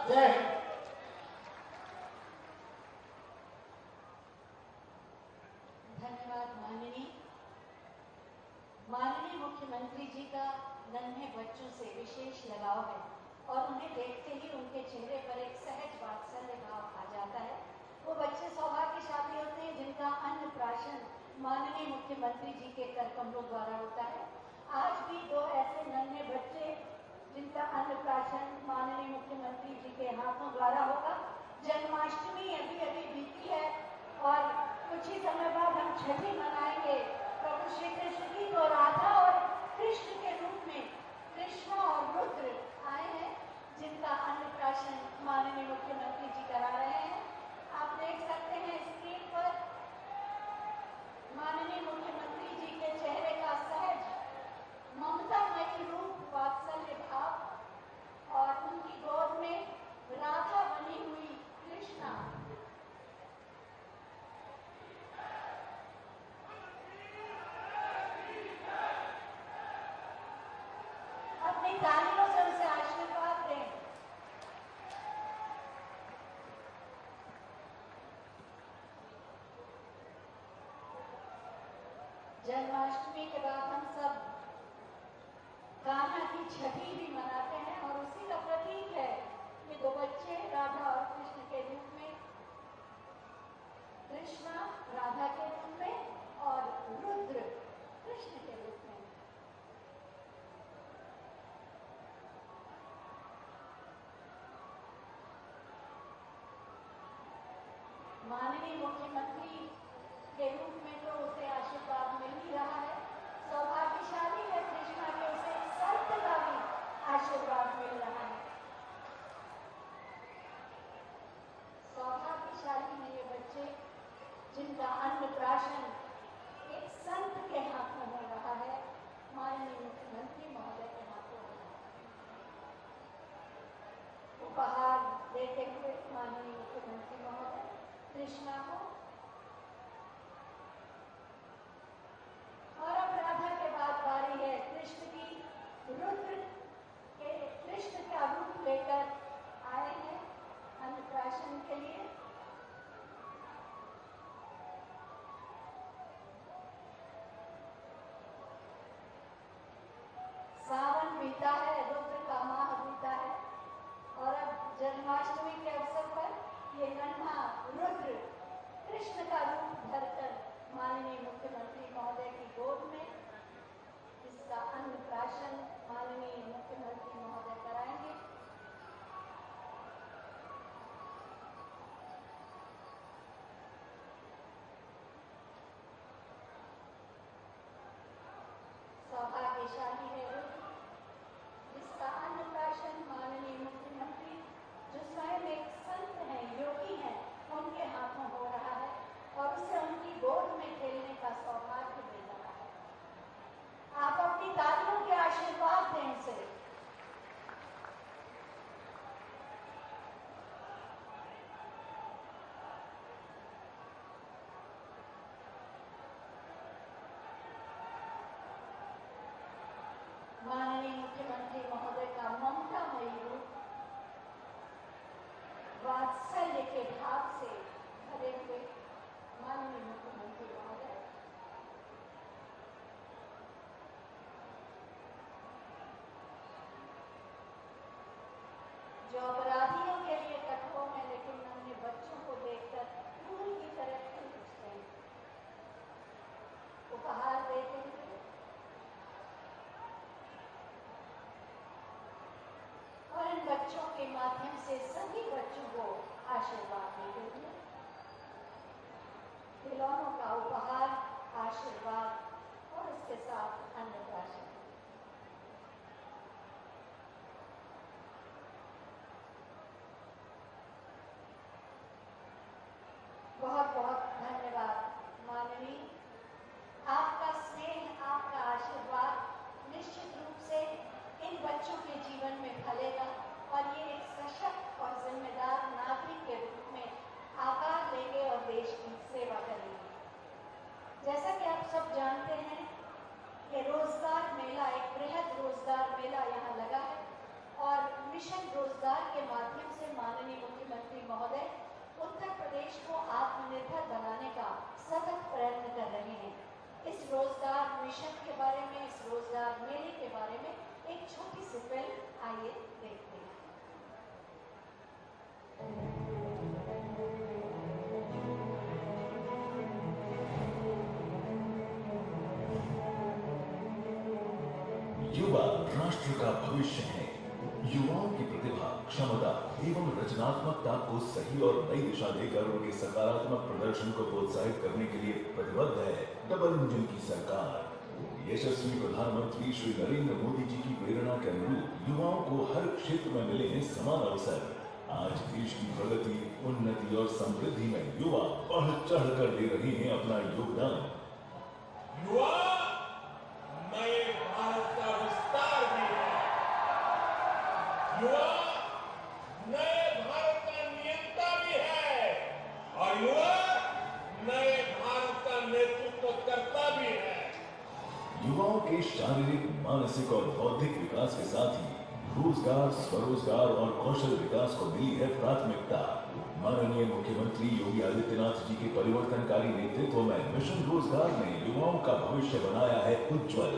जय हिंद। धन्यवाद माननीय मुख्यमंत्री जी का नन्हे बच्चों से विशेष लगाव है और उन्हें देखते ही उनके चेहरे पर एक सहज वात्सल्य भाव आ जाता है। वो बच्चे सौभाग्यशाली होते हैं जिनका अन्नप्राशन माननीय मुख्यमंत्री जी के कर कमलों द्वारा होता है। आज भी दो ऐसे नन्हे बच्चे जिनका अन्नप्राशन माननीय मुख्यमंत्री जी के हाथों द्वारा होगा। जन्माष्टमी अभी अभी बीती है और कुछ ही समय बाद हम छठी मनाएंगे। प्रभु श्री कृष्ण की तो राधा और कृष्ण के रूप में कृष्ण और रुद्र आए हैं जिनका अन्नप्राशन माननीय मुख्यमंत्री जी करा रहे हैं। आप देख सकते हैं स्क्रीन पर माननीय मुख्यमंत्री जी के चेहरे का सहज ममतामयी रूप, वात्सल्य भाव और उनकी गोद में राधा बनी हुई कृष्णा। अपनी तालियों से उनसे आशीर्वाद दें। जन्माष्टमी के बाद हम सब कान्हा की छठी भी मनाते हैं और उसी का प्रतीक है ये दो बच्चे राधा और कृष्ण के रूप में, कृष्णा राधा के रूप में और रुद्र कृष्ण के रूप में। माननीय मुख्यमंत्री के रूप में तो उसे आशीर्वाद मिल ही रहा है। सौभाग्यशाली है कृष्णा के उसे संत का भी आशीर्वाद मिल रहा है। सौभाग्यशाली है ये बच्चे जिनका अन्नप्राशन एक संत के हाथ में हो रहा है, माननीय मुख्यमंत्री महोदय के हाथों हो रहा है। उपहार देते हुए माननीय मुख्यमंत्री महोदय कृष्णा को और अब राधा के बाद बारी है कृष्ण की। रुद्र के कृष्ण का रूप लेकर आए हैं अन्नप्राशन के लिए। सावन बीता है, रुद्र का माह बीता है और अब जन्माष्टमी के अवसर पर ये नन्हा रुद्र कृष्ण का रूप धरकर माननीय मुख्यमंत्री महोदय की गोद में इसका अन्नप्राशन माननीय मुख्यमंत्री महोदय कराएंगे। सौभाग्यशाली है रुद्र जिसका अन्नप्राशन माननीय मुख्यमंत्री जो स्वयं एक संत हैं, योगी हैं, उनके हाथों हो रहा है और उसे उनकी गोद में खेलने का सौभाग्य मिल रहा है। आप अपनी तालियों के आशीर्वाद दें उसे। माननीय मुख्यमंत्री महोदय का ममतामयी रूप वात्सल्य के भाव से भरे हुए माननीय मुख्यमंत्री महोदय जो अपराधियों के लिए कठोर है लेकिन नन्हे बच्चों को देखकर फूल की तरह खिल उठते हैं। उपहार देते हुए और इन बच्चों के माध्यम से सभी बच्चों को आशीर्वाद देते हुए खिलौनों का उपहार, आशीर्वाद और उसके साथ अन्नप्राशन। बहुत बहुत धन्यवाद माननीय। आपका स्नेह, आपका आशीर्वाद निश्चित रूप से इन बच्चों के जीवन में फलेगा और ये एक सशक्त और जिम्मेदार नागरिक के रूप में आकार लेंगे और देश की सेवा करेंगे। जैसा कि आप सब जानते हैं कि रोजगार मेला, एक बृहद रोजगार मेला यहाँ लगा है और मिशन रोजगार के माध्यम से राष्ट्र का भविष्य हैं। युवाओं की प्रतिभा, क्षमता एवं रचनात्मकता को सही और नई दिशा देकर उनके सकारात्मक प्रदर्शन को प्रोत्साहित करने के लिए प्रतिबद्ध है डबल इंजन की सरकार। यशस्वी प्रधानमंत्री श्री नरेंद्र मोदी जी की प्रेरणा के अनुरूप युवाओं को हर क्षेत्र में मिले हैं समान अवसर। आज देश की प्रगति, उन्नति और समृद्धि में युवा बढ़ चढ़ कर दे रहे हैं अपना योगदान। युवा नए भारत का विस्तार भी है। युवा नए भारत का नियंता भी है और युवा नए भारत का नेतृत्व करता भी है। युवाओं के शारीरिक, मानसिक और बौद्धिक विकास के साथ ही रोजगार, स्वरोजगार और कौशल विकास को मिली है प्राथमिकता। माननीय मुख्यमंत्री योगी आदित्यनाथ जी के परिवर्तनकारी नेतृत्व में मिशन रोजगार ने युवाओं का भविष्य बनाया है उज्जवल।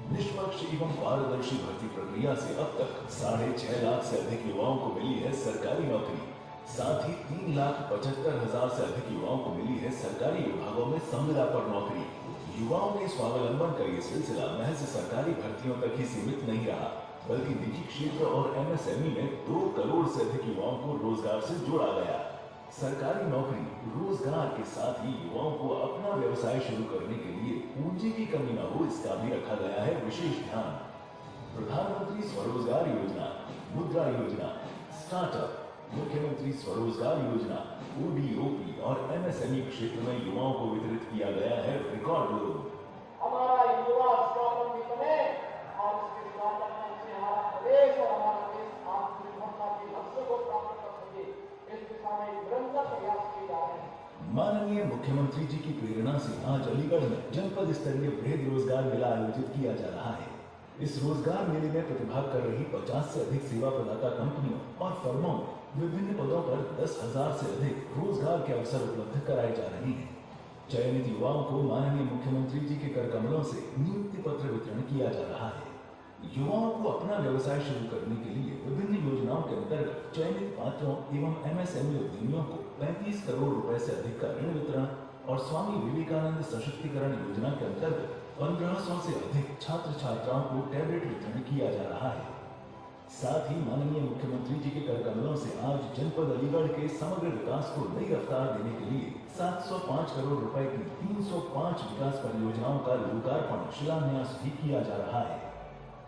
निष्पक्ष एवं पारदर्शी भर्ती प्रक्रिया से अब तक 6.5 लाख से अधिक युवाओं को मिली है सरकारी नौकरी। साथ ही 3,75,000 से अधिक युवाओं को मिली है सरकारी विभागों में संविदा पर नौकरी। युवाओं के स्वावलंबन का ये सिलसिला महज सरकारी भर्तियों तक ही सीमित नहीं रहा, बल्कि निजी क्षेत्र और एमएसएमई में 2 करोड़ से अधिक युवाओं को रोजगार से जोड़ा गया। सरकारी नौकरी, रोजगार के साथ ही युवाओं को अपना व्यवसाय शुरू करने के लिए पूंजी की कमी न हो, इसका भी रखा गया है विशेष ध्यान। प्रधानमंत्री स्वरोजगार योजना, मुद्रा योजना, स्टार्टअप, मुख्यमंत्री स्वरोजगार योजना, ओडीओपी और एमएसएमई क्षेत्र में युवाओं को वितरित किया गया है रिकॉर्ड लोन। हमारा युवा स्वावलंबी बने और इसके स्वावलंबन से हमारा प्रदेश और हमारा देश आत्मनिर्भरता के लक्ष्य को प्राप्त कर सके, इस दिशा में निरंतर प्रयास किए जा रहे हैं। माननीय मुख्यमंत्री जी की प्रेरणा से आज अलीगढ़ में जनपद स्तरीय वृहद रोजगार मेला आयोजित किया जा रहा है। इस रोजगार मेले में प्रतिभाग कर रही 50 से अधिक सेवा प्रदाता कंपनियों और फर्मों में विभिन्न पदों पर 10,000 से अधिक रोजगार के अवसर उपलब्ध कराए जा रहे हैं। चयनित युवाओं को माननीय मुख्यमंत्री जी के कर कमलों से नियुक्ति पत्र वितरण किया जा रहा है। युवाओं को अपना व्यवसाय शुरू करने के लिए विभिन्न योजनाओं के अंतर्गत चयनित पात्रों एवं एमएसएमई उद्यमियों को 35 करोड़ रुपए से अधिक का ऋण वितरण और स्वामी विवेकानंद सशक्तिकरण योजना के अंतर्गत 1500 से अधिक छात्र छात्राओं को टैबलेट वितरण किया जा रहा है। साथ ही माननीय मुख्यमंत्री जी के कर कमलों से आज जनपद अलीगढ़ के समग्र विकास को नई रफ्तार देने के लिए 705 करोड़ रुपए की 305 विकास परियोजनाओं का लोकार्पण, शिलान्यास भी किया जा रहा है।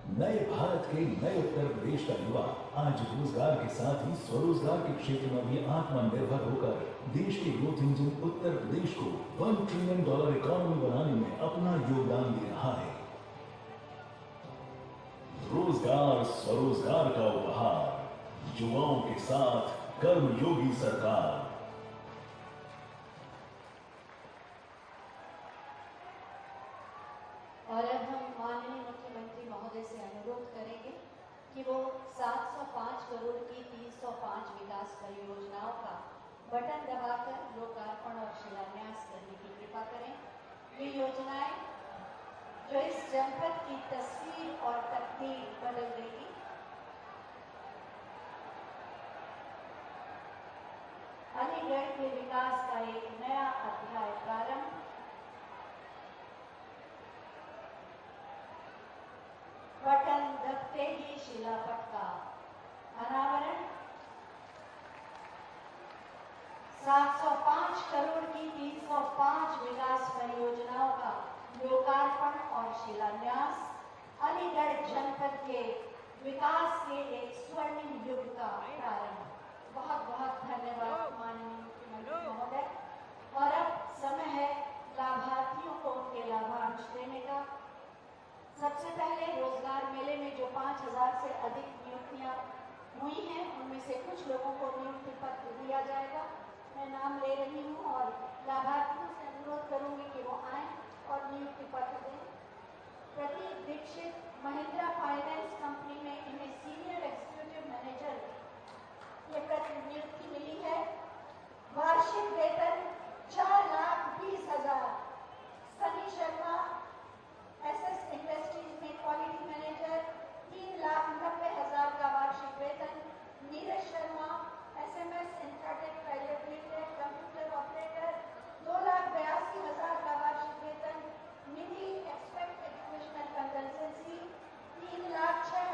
नए भारत के नए उत्तर प्रदेश का युवा आज रोजगार के साथ ही स्वरोजगार के क्षेत्र में भी आत्मनिर्भर होकर देश के ग्रोथ इंजन उत्तर प्रदेश को $1 ट्रिलियन इकोनॉमी बनाने में अपना योगदान दे रहा है। रोजगार, स्वरोजगार का उपहार, युवाओं के साथ कर्मयोगी सरकार। और अब हम माननीय मुख्यमंत्री महोदय से अनुरोध करेंगे कि वो 705 करोड़ की 305 विकास परियोजनाओं का बटन दबाकर लोकार्पण और शिलान्यास करने की कृपा करें। ये योजनाएं जो इस जनपद की तस्वीर और तकदीर बदल देगी। अलीगढ़ के विकास का एक नया अध्याय प्रारंभ। बटन दबते ही शिलापट का अनावरण। 705 करोड़ की 305 विकास परियोजनाओं का लोकार्पण और शिलान्यास। अलीगढ़ जनपद के विकास के एक स्वर्णिम युग का प्रारंभ। बहुत बहुत धन्यवाद माननीय मुख्यमंत्री महोदय। और अब समय है लाभार्थियों को उनके लाभांश देने का। सबसे पहले रोजगार मेले में जो 5,000 से अधिक नियुक्तियां हुई हैं, उनमें से कुछ लोगों को नियुक्ति पत्र दिया जाएगा। मैं नाम ले रही हूं और लाभार्थियों से अनुरोध करूंगी कि वो आएं और नियुक्ति पत्र दें। प्रतीक दीक्षित, महिंद्रा फाइनेंस कंपनी में इन्हें सीनियर एग्जीक्यूटिव मैनेजर ये नियुक्ति मिली है। वार्षिक वेतन 4,20,000। सनी शर्मा एसएस इंडस्ट्रीज में क्वालिटी मैनेजर 3,90,000 का वार्षिक वेतन। Neeraj Sharma SMS Infratech private limited computer operator 2,82,000 का वार्षिक वेतन। निधि एक्सपेक्ट एजुकेशनल कंसल्टेंसी 3,06,000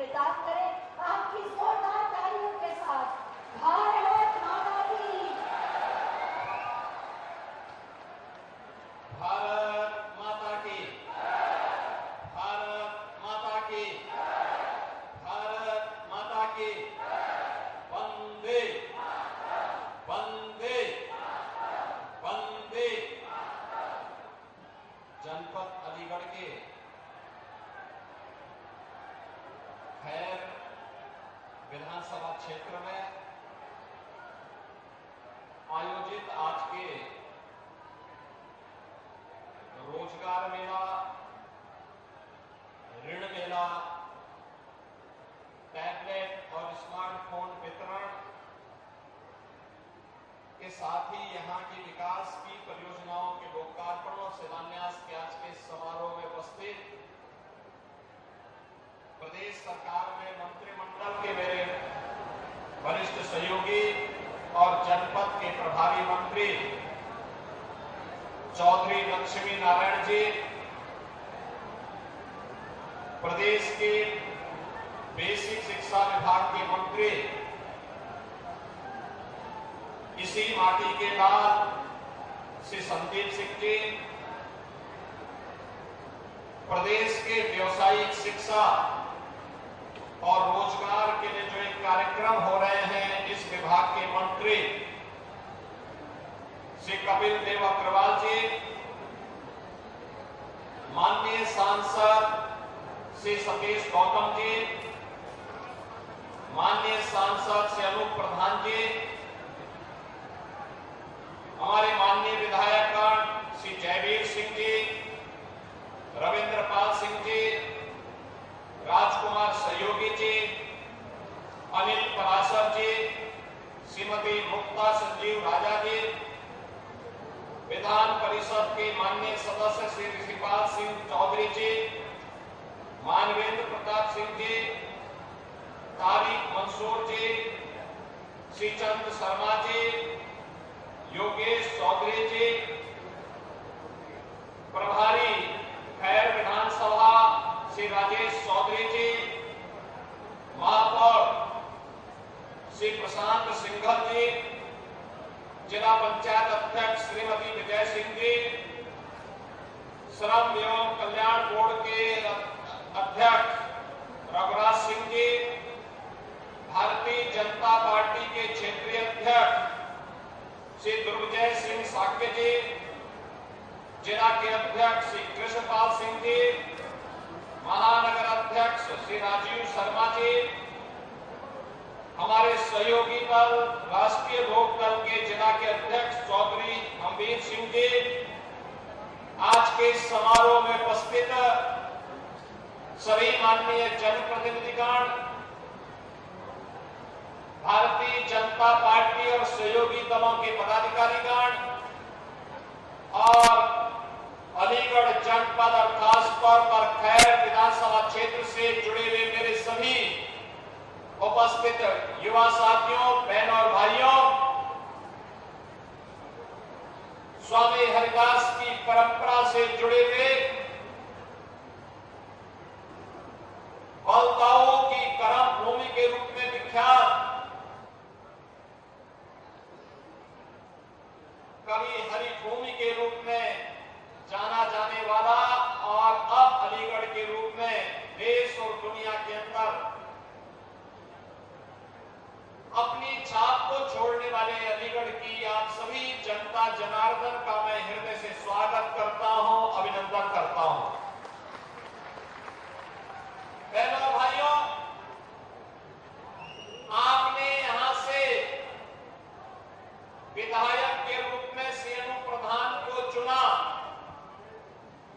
खिताब करें आपकी जोरदार तालियों के साथ। भारत माता की, भारत माता की, भारत माता की, भारत माता की, वंदे वंदे वंदे। जनपद अलीगढ़ के खैर विधानसभा क्षेत्र में आयोजित आज के रोजगार मेला, ऋण मेला, टैबलेट और स्मार्टफोन वितरण के साथ ही यहां की विकास की परियोजनाओं के लोकार्पण और शिलान्यास के आज के समारोह में उपस्थित प्रदेश सरकार में मंत्रिमंडल के मेरे वरिष्ठ सहयोगी और जनपद के प्रभारी मंत्री चौधरी लक्ष्मी नारायण जी, प्रदेश के बेसिक शिक्षा विभाग के मंत्री इसी माटी के लाल श्री संदीप सिंह जी, प्रदेश के व्यावसायिक शिक्षा और रोजगार के लिए जो एक कार्यक्रम हो रहे हैं इस विभाग के मंत्री श्री कपिल देव अग्रवाल जी, माननीय सांसद श्री सतीश गौतम जी, माननीय सांसद श्री अनूप प्रधान जी, हमारे माननीय विधायकगण श्री जयवीर सिंह जी, रविंद्र पाल सिंह जी, राजकुमार सहयोगी जी, अनिल पराशर जी, श्रीमती मुक्ता संजीव राजा जी, विधान परिषद के माननीय सदस्य श्री ऋषिपाल सिंह चौधरी जी, मानवेंद्र प्रताप सिंह जी, तारिक मंसूर जी, श्रीचंद शर्मा जी, योगेश चौधरी जी, प्रभारी खैर विधानसभा श्री राजेश चौधरी जी, महापौर श्री प्रशांत सिंघल जी, जिला पंचायत अध्यक्ष श्रीमती विजय सिंह जी, श्रम एवं कल्याण बोर्ड के अध्यक्ष रघुराज सिंह जी, भारतीय जनता पार्टी के क्षेत्रीय अध्यक्ष श्री दुर्विजय सिंह साक्य जी, जिला के अध्यक्ष श्री कृष्णपाल सिंह जी, महानगर अध्यक्ष श्री राजीव शर्मा जी, हमारे सहयोगी दल राष्ट्रीय लोक दल के जिला के अध्यक्ष चौधरी अमरीत सिंह जी, आज के समारोह में उपस्थित सभी माननीय जनप्रतिनिधिगण, भारतीय जनता पार्टी और सहयोगी दलों के पदाधिकारीगण और अलीगढ़ जनपद और खासतौर पर खैर विधानसभा क्षेत्र से जुड़े हुए मेरे सभी उपस्थित युवा साथियों, बहनों और भाइयों, स्वामी हरिदास की परंपरा से जुड़े हुए बलताओं की कर्म भूमि के रूप में विख्यात कवि हरिभूमि के रूप में जाना जाने वाला और अब अलीगढ़ के रूप में देश और दुनिया के अंदर अपनी छाप को छोड़ने वाले अलीगढ़ की आप सभी जनता जनार्दन का मैं हृदय से स्वागत करता हूं, अभिनंदन करता हूं। बहनों भाइयों, आपने यहां से विधायक के रूप में श्री अनूप प्रधान को चुना।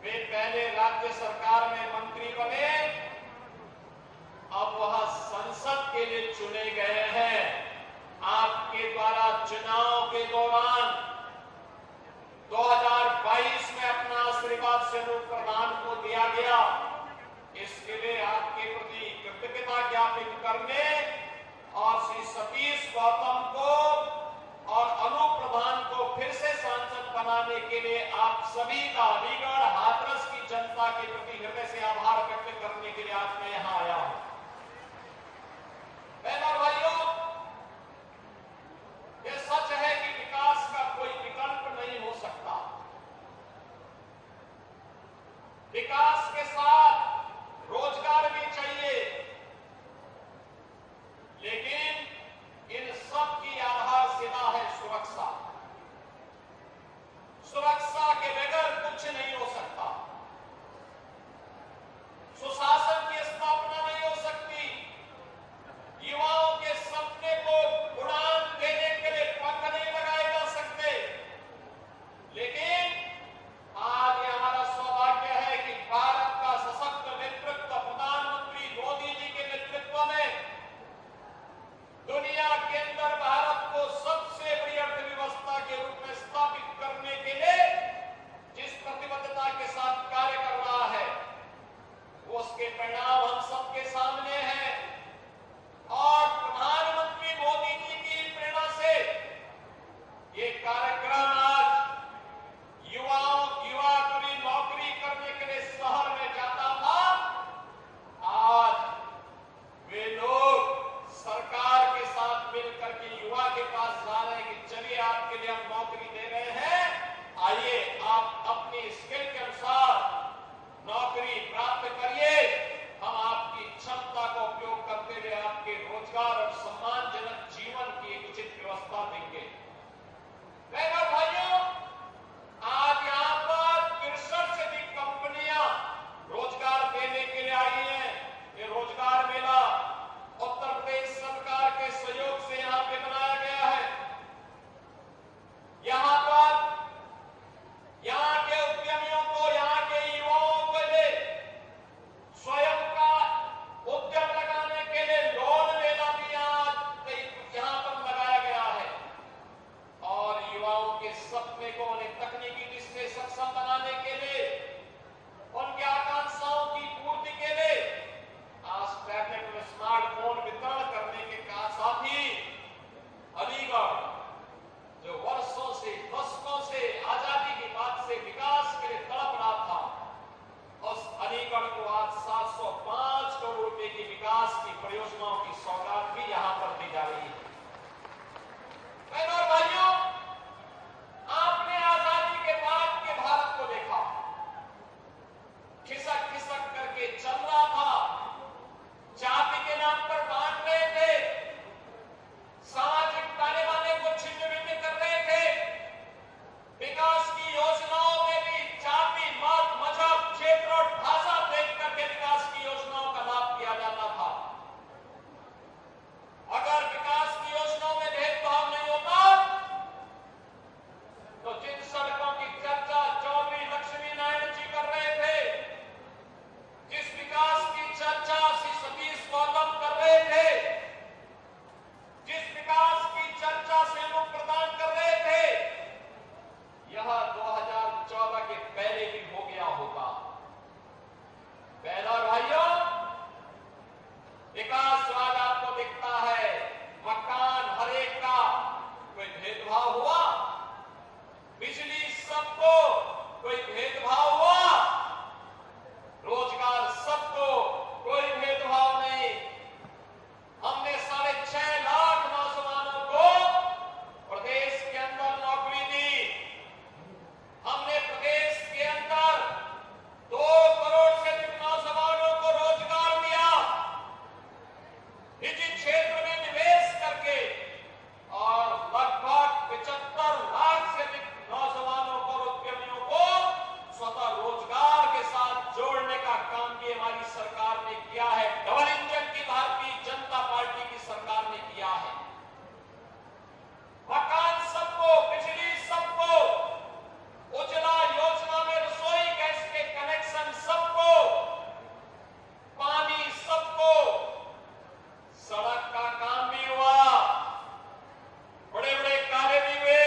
वे पहले राज्य सरकार में मंत्री बने, अब वह संसद के लिए चुने गए हैं। आपके द्वारा चुनाव के दौरान 2022 में अपना आशीर्वाद श्री अनूप प्रधान को दिया गया। इसके लिए आपके प्रति कृतज्ञता ज्ञापित करने और श्री सतीश गौतम को और अनूप प्रधान को फिर से सांसद बनाने के लिए आप सभी का अलीगढ़ हाथरस की जनता के प्रति हृदय से आभार व्यक्त करने के लिए आज मैं यहां आया हूं। विकास के साथ रोजगार भी चाहिए, लेकिन इन सब की आधारशिला है सुरक्षा। सुरक्षा के बगैर कुछ नहीं हो सकता, सुशासन की स्थापना नहीं हो सकती, युवाओं के सपने को उड़ान देने के लिए पंख नहीं लगाए जा सकते। लेकिन आज ये हमारा सौभाग्य है कि भारत का सशक्त नेतृत्व प्रधानमंत्री मोदी जी के नेतृत्व में दुनिया के अंदर भारत को सबसे बड़ी अर्थव्यवस्था के रूप में स्थापित करने के लिए जिस प्रतिबद्धता के साथ कार्य कर रहा है, उसके परिणाम हम सबके सामने हैं। और प्रधानमंत्री मोदी जी की प्रेरणा से ये कार्यक्रम आज युवा कभी नौकरी करने के लिए शहर में जाता था, आज वे लोग सरकार के साथ मिलकर के युवा के पास जा रहे हैं कि चलिए आपके लिए हम नौकरी दे रहे हैं, आइए आप अपनी स्किल के अनुसार नौकरी प्राप्त करिए, हम आपकी क्षमता का उपयोग करते हुए आपके रोजगार और सम्मानजनक जीवन की एक उचित व्यवस्था देंगे। बहनों भाइयों, आज यहाँ पर 63 से अधिक कंपनियां रोजगार देने के लिए आई हैं। ये रोजगार मेला उत्तर प्रदेश सरकार के सहयोग से यहाँ पे बनाया गया है। यहाँ पर यहाँ के उद्यमियों को, यहाँ के युवाओं को लिए स्वयं का उद्यम लगाने के लिए लोन लेना भी यहाँ पर लगाया गया है। और युवाओं के सपने को उन्हें तकनीकी दृष्टि से सक्षम बनाने के लिए, उनकी आकांक्षाओं की पूर्ति के लिए आज टैबलेट में स्मार्टफोन वितरण करने के साथ ही अलीगढ़ जो वर्षों से, दशकों से, आजादी की बात से विकास के लिए तड़प रहा था, उस अलीगढ़ को आज 705 करोड़ रुपए की विकास की परियोजनाओं की सौगात भी यहां पर दी जा रही है। बहनों और भाइयों, आपने आजादी के बाद के भारत को देखा, खिसक खिसक करके चल रहा था, जाति के नाम पर बांट रहे थे, सामाजिक ताने बाने को छिन्न भिन्न कर रहे थे, विकास की योजनाओं में भी जाति, मत, मजहब, क्षेत्र और भाषा देख करके विकास की योजनाओं का लाभ किया जाता था। अगर विकास की योजनाओं में भेदभाव नहीं होता तो जिन सड़कों की चर्चा चौधरी लक्ष्मी नारायण जी कर रहे थे, जिस विकास की चर्चा श्री सतीश गौतम कर रहे थे, जिस विकास की चर्चा से लोग प्रदान कर रहे थे, यह 2014 के पहले भी हो गया होगा। बहनों और भाइयों, विकास आज आपको दिखता है, मकान हर एक का, कोई भेदभाव हुआ, बिजली सबको, कोई भेदभाव हुआ, रोजगार सबको, कोई भेदभाव नहीं। हमने 6.5 लाख नौजवानों को प्रदेश के अंदर नौकरी दी। हमने प्रदेश के अंदर 2 करोड़ से अधिक नौजवानों को रोजगार दिया। निजी क्षेत्र में निवेश करके और लगभग 75 लाख से अधिक नौजवानों को, उद्यमियों को स्वतः रोजगार के साथ जोड़ने का काम भी हमारी सरकार ने किया है। डबल इंजन की भारतीय जनता पार्टी की सरकार ने किया है। मकान सबको, बिजली सबको, उज्ज्वला योजना में रसोई गैस के कनेक्शन सबको, पानी सबको, सड़क का काम भी हुआ, बड़े बड़े कार्य भी हुए,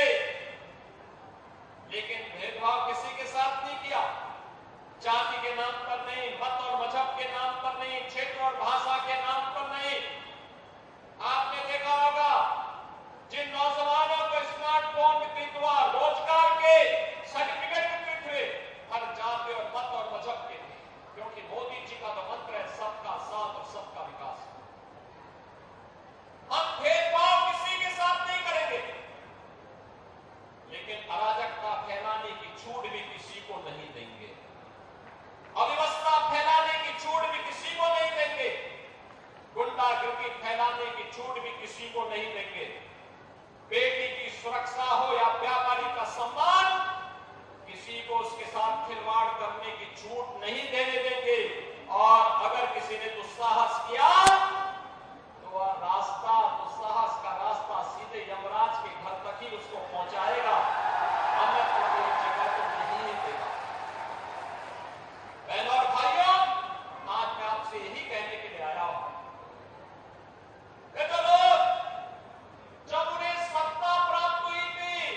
लेकिन भेदभाव किसी के साथ नहीं किया। जाति के नाम पर नहीं, मत और मजहब के नाम पर नहीं, क्षेत्र और भाषा के नाम पर नहीं। आपने देखा होगा जिन नौजवानों को स्मार्टफोन वितरित हुआ, रोजगार के सर्टिफिकेट वितरित हुए, हर जाति और मत और मजहब के थे, क्योंकि मोदी जी का तो मंत्र है सबका साथ और सबका विकास। हम भेदभाव किसी के साथ नहीं करेंगे, लेकिन अराजकता फैलाने की छूट भी किसी को नहीं देंगे। छूट भी किसी को नहीं देंगे। बेटी की सुरक्षा हो या व्यापारी का सम्मान, किसी को उसके साथ खिलवाड़ करने की छूट नहीं देने देंगे। और अगर किसी ने दुस्साहस किया तो वह रास्ता, दुस्साहस का रास्ता सीधे यमराज के घर तक ही उसको पहुंचाएगा, अन्यथा कोई जगह तो नहीं देगा। बहनों और भाइयों, आज मैं आपसे यही कहने के लिए आया हूं, देखो लोग, जब उन्हें सत्ता प्राप्त हुई थी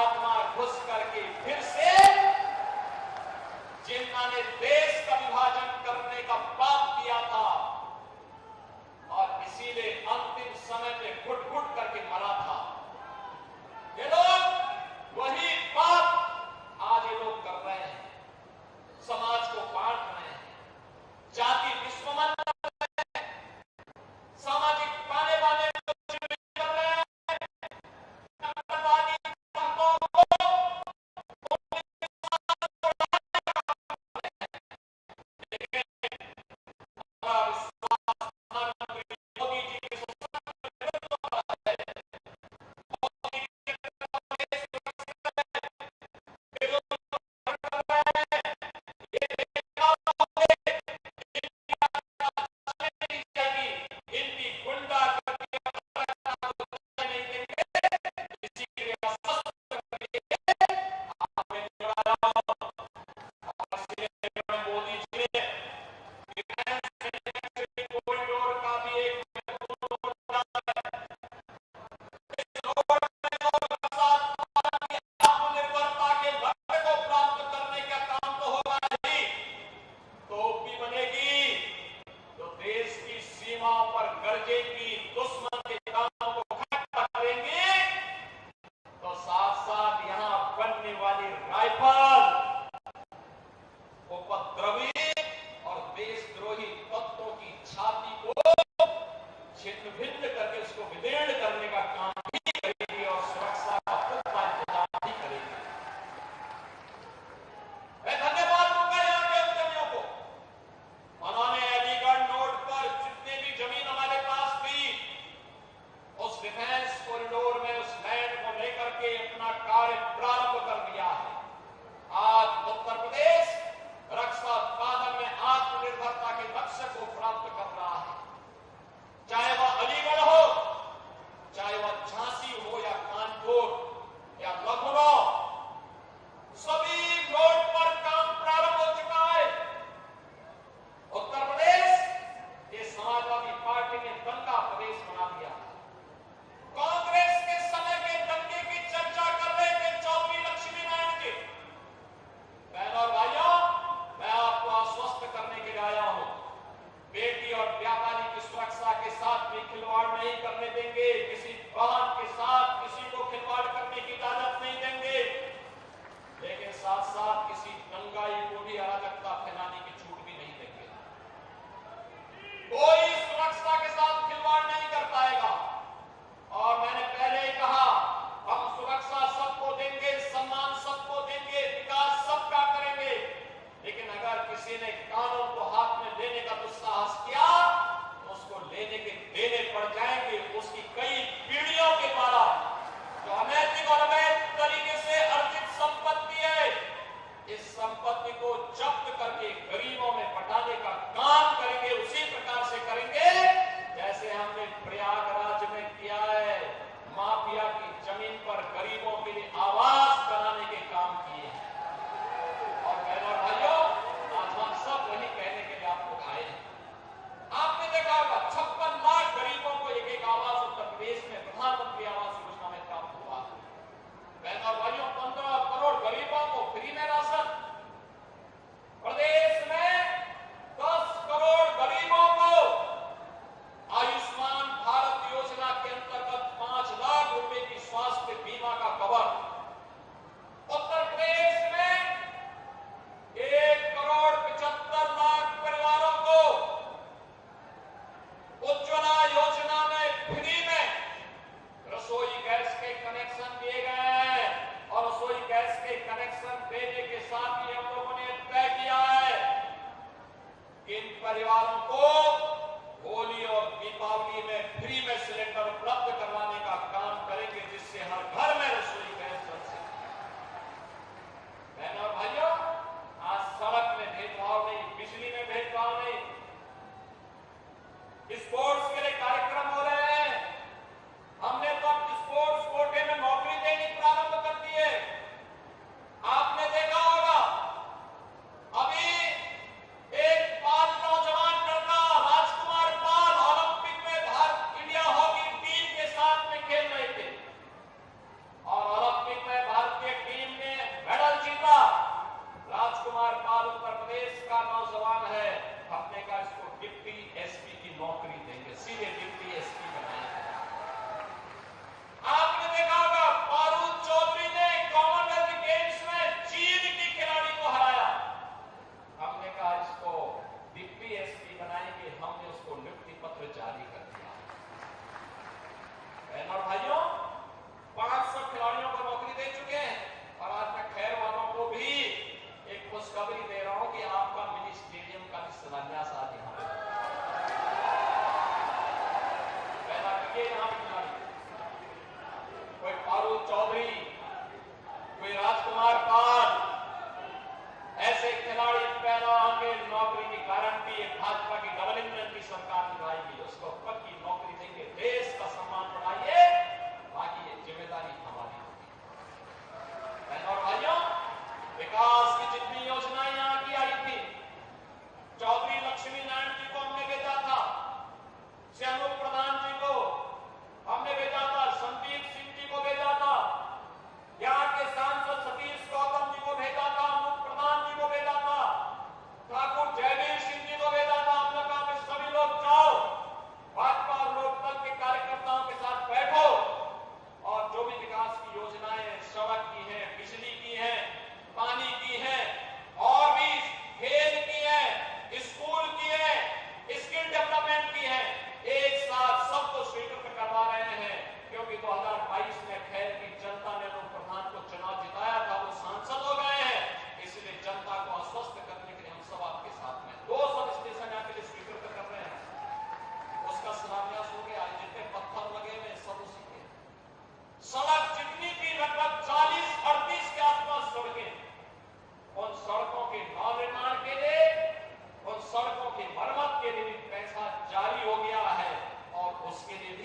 आत्मा घुस करके फिर से जिन्होंने देश का विभाजन करने का पाप किया था और इसीलिए अंतिम समय में घुट-घुट करके मरा था, ये लोग वही पाप आज ये लोग कर रहे हैं। समाज को बांट रहे हैं, जाति दुश्मन कर रहे हैं, सामाजिक ताने बाने कर रहे हैं, आतंकवादी संतों को हमारा विश्वास प्रधानमंत्री मोदी जी के देने पड़ जाएंगे, उसकी कई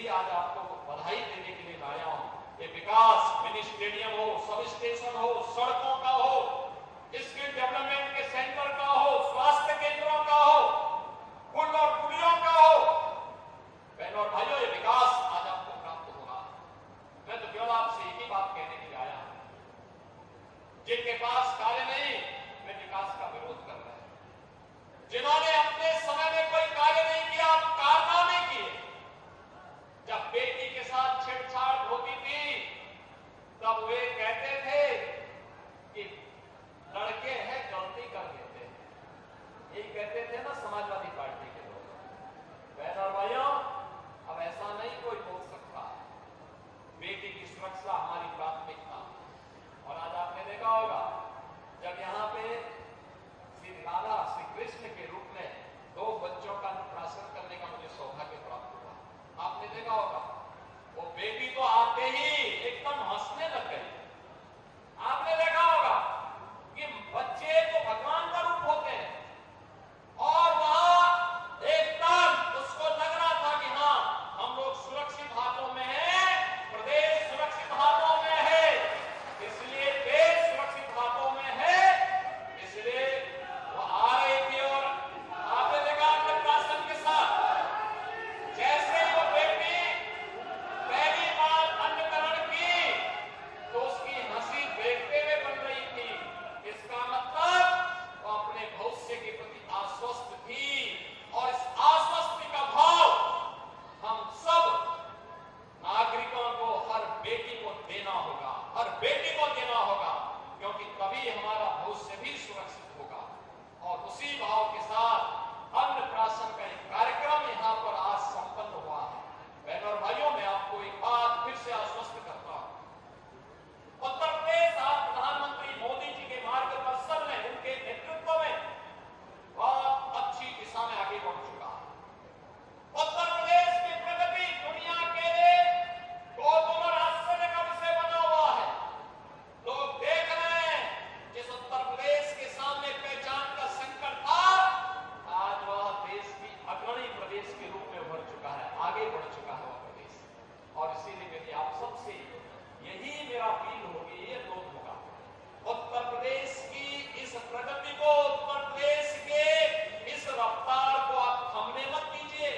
इसलिए आज आपको बधाई देने के लिए लाया हूं। ये विकास मिनी स्टेडियम हो, सब स्टेशन हो, सड़कों का हो, स्किल डेवलपमेंट के सेंटर का हो, स्वास्थ्य केंद्रों का हो, पुल और पुलियों का हो, बहनों और भाइयों, ये विकास आज आपको प्राप्त होगा। मैं तो केवल आपसे एक ही बात कहने के लिए आया हूं, जिनके पास कार्य नहीं वे विकास का विरोध कर रहे हैं। जिन्होंने अपने समय में कोई कार्य नहीं किया, कारनामे किए। जब बेटी के साथ छेड़छाड़ होती थी तब वे कहते थे कि लड़के हैं, गलती कर देते हैं। यही कहते थे ना समाजवादी पार्टी के लोग। बहनों और भाइयों, अब ऐसा नहीं कोई बोल सकता। बेटी की सुरक्षा हमारी प्राथमिकता। और आज आपने देखा होगा जब यहाँ पे श्री राधा श्री कृष्ण के रूप में 2 बच्चों का अन्नप्राशन करने का मुझे सौभाग्य प्राप्त हुआ। आपने देखा होगा वो बेटी तो आते ही एकदम हंसने लग गई। आपने देखा होगा कि बच्चे तो भगवान का रूप होते हैं और वहां एकदम उसको लग रहा था कि हाँ, हम लोग सुरक्षित हाथों में हैं, प्रदेश सुरक्षित हाथों में है, इसलिए देश सुरक्षित हाथों में है, इसलिए वो आ रही थी। और आपने देखा अन्नप्राशन के साथ जैसे वो बेटी पहली बार अन्न ग्रहण की तो उसकी हंसी देखते हुए बन रही थी। इसका मतलब वो अपने भविष्य के प्रति आश्वस्त थी। और इस आश्वस्ति का भाव हम सब नागरिकों को, हर बेटी को देना होगा, हर बेटी को देना होगा, क्योंकि तभी हमारा भविष्य भी सुरक्षित होगा। और उसी भाव के साथ अन्नप्राशन का एक कार्यक्रम यहाँ पर आज संपन्न हुआ है। बहनों और भाइयों, मैं आपको एक बात फिर से आश्वस्त करता हूं। उत्तर प्रदेश आज प्रधानमंत्री मोदी जी के मार्गदर्शन में, उनके नेतृत्व में बहुत अच्छी दिशा में आगे बढ़ चुका है। उत्तर प्रदेश की प्रगति दुनिया के लिए कौतूहल और आश्चर्य का विषय बना हुआ है। लोग देख रहे हैं जिस उत्तर प्रदेश के सामने पहचान का संकट था, आज वह देश की अग्रणी प्रदेश के रूप में उभर चुका है, आगे बढ़ चुका है वह प्रदेश। और इसीलिए मेरी आप सबसे यही मेरा अपील होगी, ये अनुरोध होगा, उत्तर प्रदेश की इस प्रगति को, उत्तर प्रदेश के इस रफ्तार को आप थमने मत दीजिए,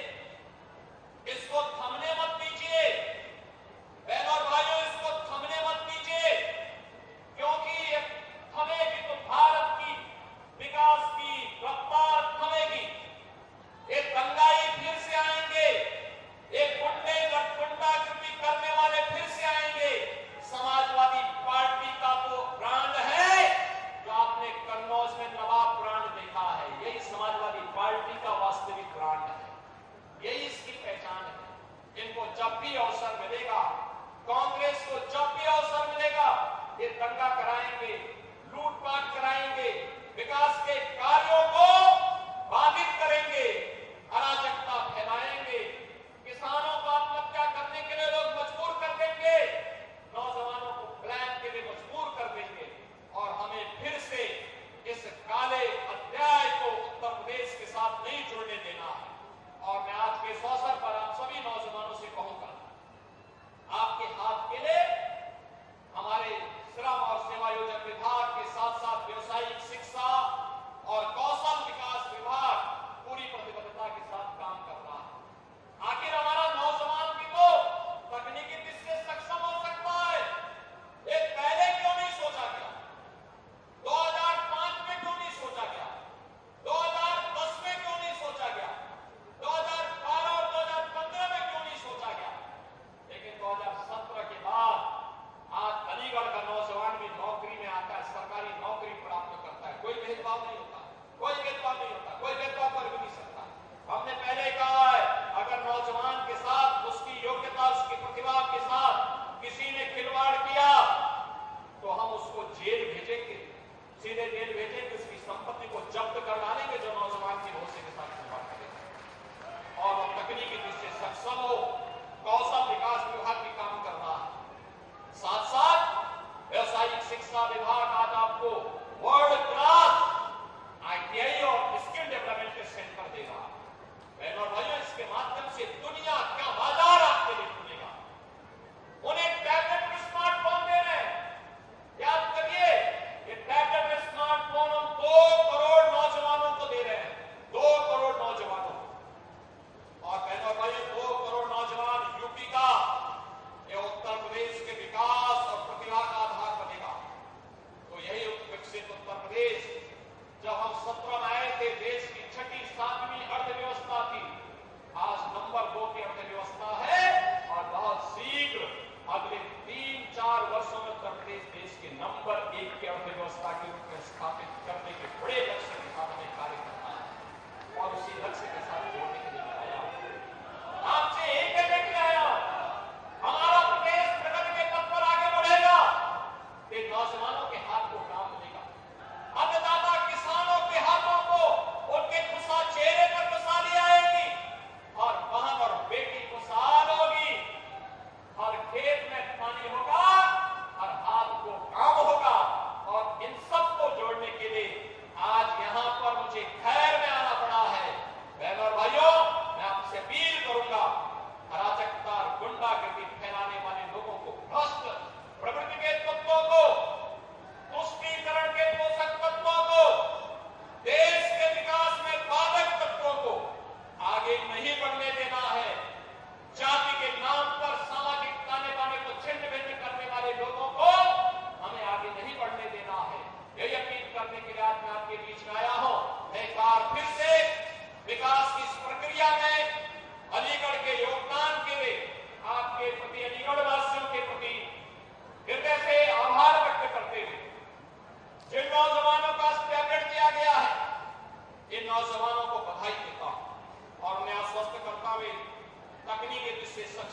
इसको थमने मत दीजिए। बहनों और भाइयों, इसको थमने मत दीजिए, क्योंकि ये थमेगी तो भारत की विकास की रफ्तार थमेगी। ये दंगाई फिर से आएंगे, ये गुंडागर्दी करने वाले फिर से आएंगे। समाजवादी पार्टी का तो ब्रांड है जो आपने कन्नौज में नवाब ब्रांड देखा है, यही समाजवादी पार्टी का वास्तविक ब्रांड है, यही इसकी पहचान है। इनको जब भी अवसर मिलेगा, कांग्रेस को जब भी अवसर मिलेगा, ये दंगा कराएंगे, लूटपाट कराएंगे, विकास के कार्यों को बाधित करेंगे, अराजकता फैलाएंगे, किसानों को आत्महत्या करने के लिए लोग मजबूर कर देंगे, नौजवानों को ब्लैक के लिए मजबूर कर देंगे। और हमें फिर से इस काले अध्याय को उत्तर प्रदेश के साथ नहीं जुड़ने देना है। और मैं आज के इस अवसर पर आप सभी नौजवानों से कहूंगा, आपके हाथ के लिए हमारे श्रम और सेवा योजन विभाग के साथ साथ व्यवसायिक शिक्षा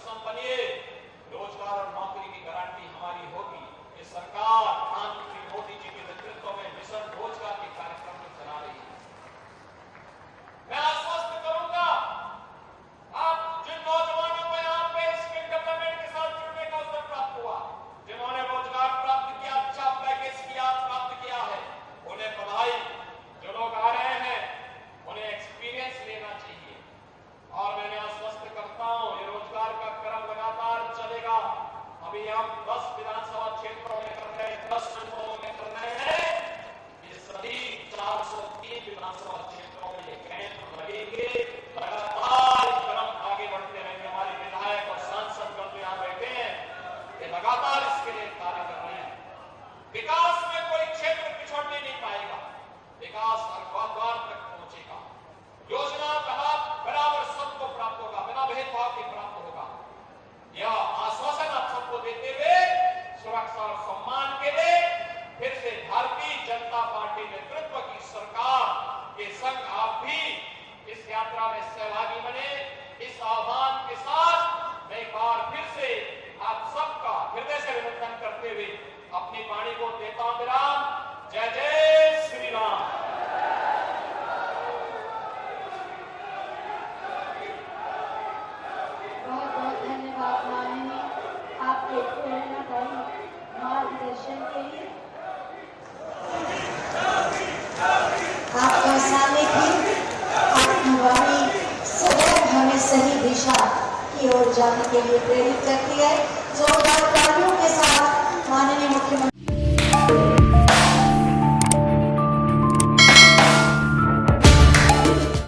सक्षम बनिए। रोजगार और नौकरी की गारंटी हमारी होगी। ये सरकार प्रधानमंत्री मोदी जी के नेतृत्व में मिशन रोजगार के कार्यक्रम को चला रही है। मैं आश्वस्त करूंगा, आप जिन नौजवानों को यहाँ पे स्किल डेवलपमेंट के साथ जुड़ने का अवसर प्राप्त हुआ, जिन्होंने रोजगार प्राप्त किया, अच्छा पैकेज किया प्राप्त किया है, उन्हें बधाई। जो लोग आ रहे हैं उन्हें एक्सपीरियंस लेना चाहिए। और मैं आश्वस्त करता हूं, ये रोजगार का क्रम लगातार चलेगा। अभी हम 10 विधानसभा क्षेत्रों में कर रहे हैं, 10 जनपदों में कर रहे हैं। ये सभी 403 विधानसभा क्षेत्रों में ये कैंप लगेंगे। लगातार क्रम आगे बढ़ते रहेंगे। हमारे विधायक और सांसद जो यहाँ बैठे हैं, ये लगातार इसके लिए कार्य कर रहे हैं। विकास में कोई क्षेत्र पिछड़ने नहीं पाएगा। विकास हर द्वार तक पहुंचेगा। योजनाओं का लाभ बराबर सबको प्राप्त होगा, बिना भेदभाव के प्राप्त होगा। यह आश्वासन आप सबको देते हुए सुरक्षा और सम्मान के लिए फिर से भारतीय जनता पार्टी नेतृत्व की सरकार के संग आप भी इस यात्रा में सहभागी बने। इस आह्वान के साथ मैं एक बार फिर से आप सबका हृदय से अभिनंदन करते हुए अपनी वाणी को देता हूं विराम। जय जय श्री राम। बहुत बहुत धन्यवाद माननीय, आपके प्रेरणादायी मार्गदर्शन के लिए। आपका सानिध्य, आपकी वाणी सदैव हमें सही दिशा की ओर जाने के लिए प्रेरित करती है। जोरदार तालियों के साथ माननीय मुख्यमंत्री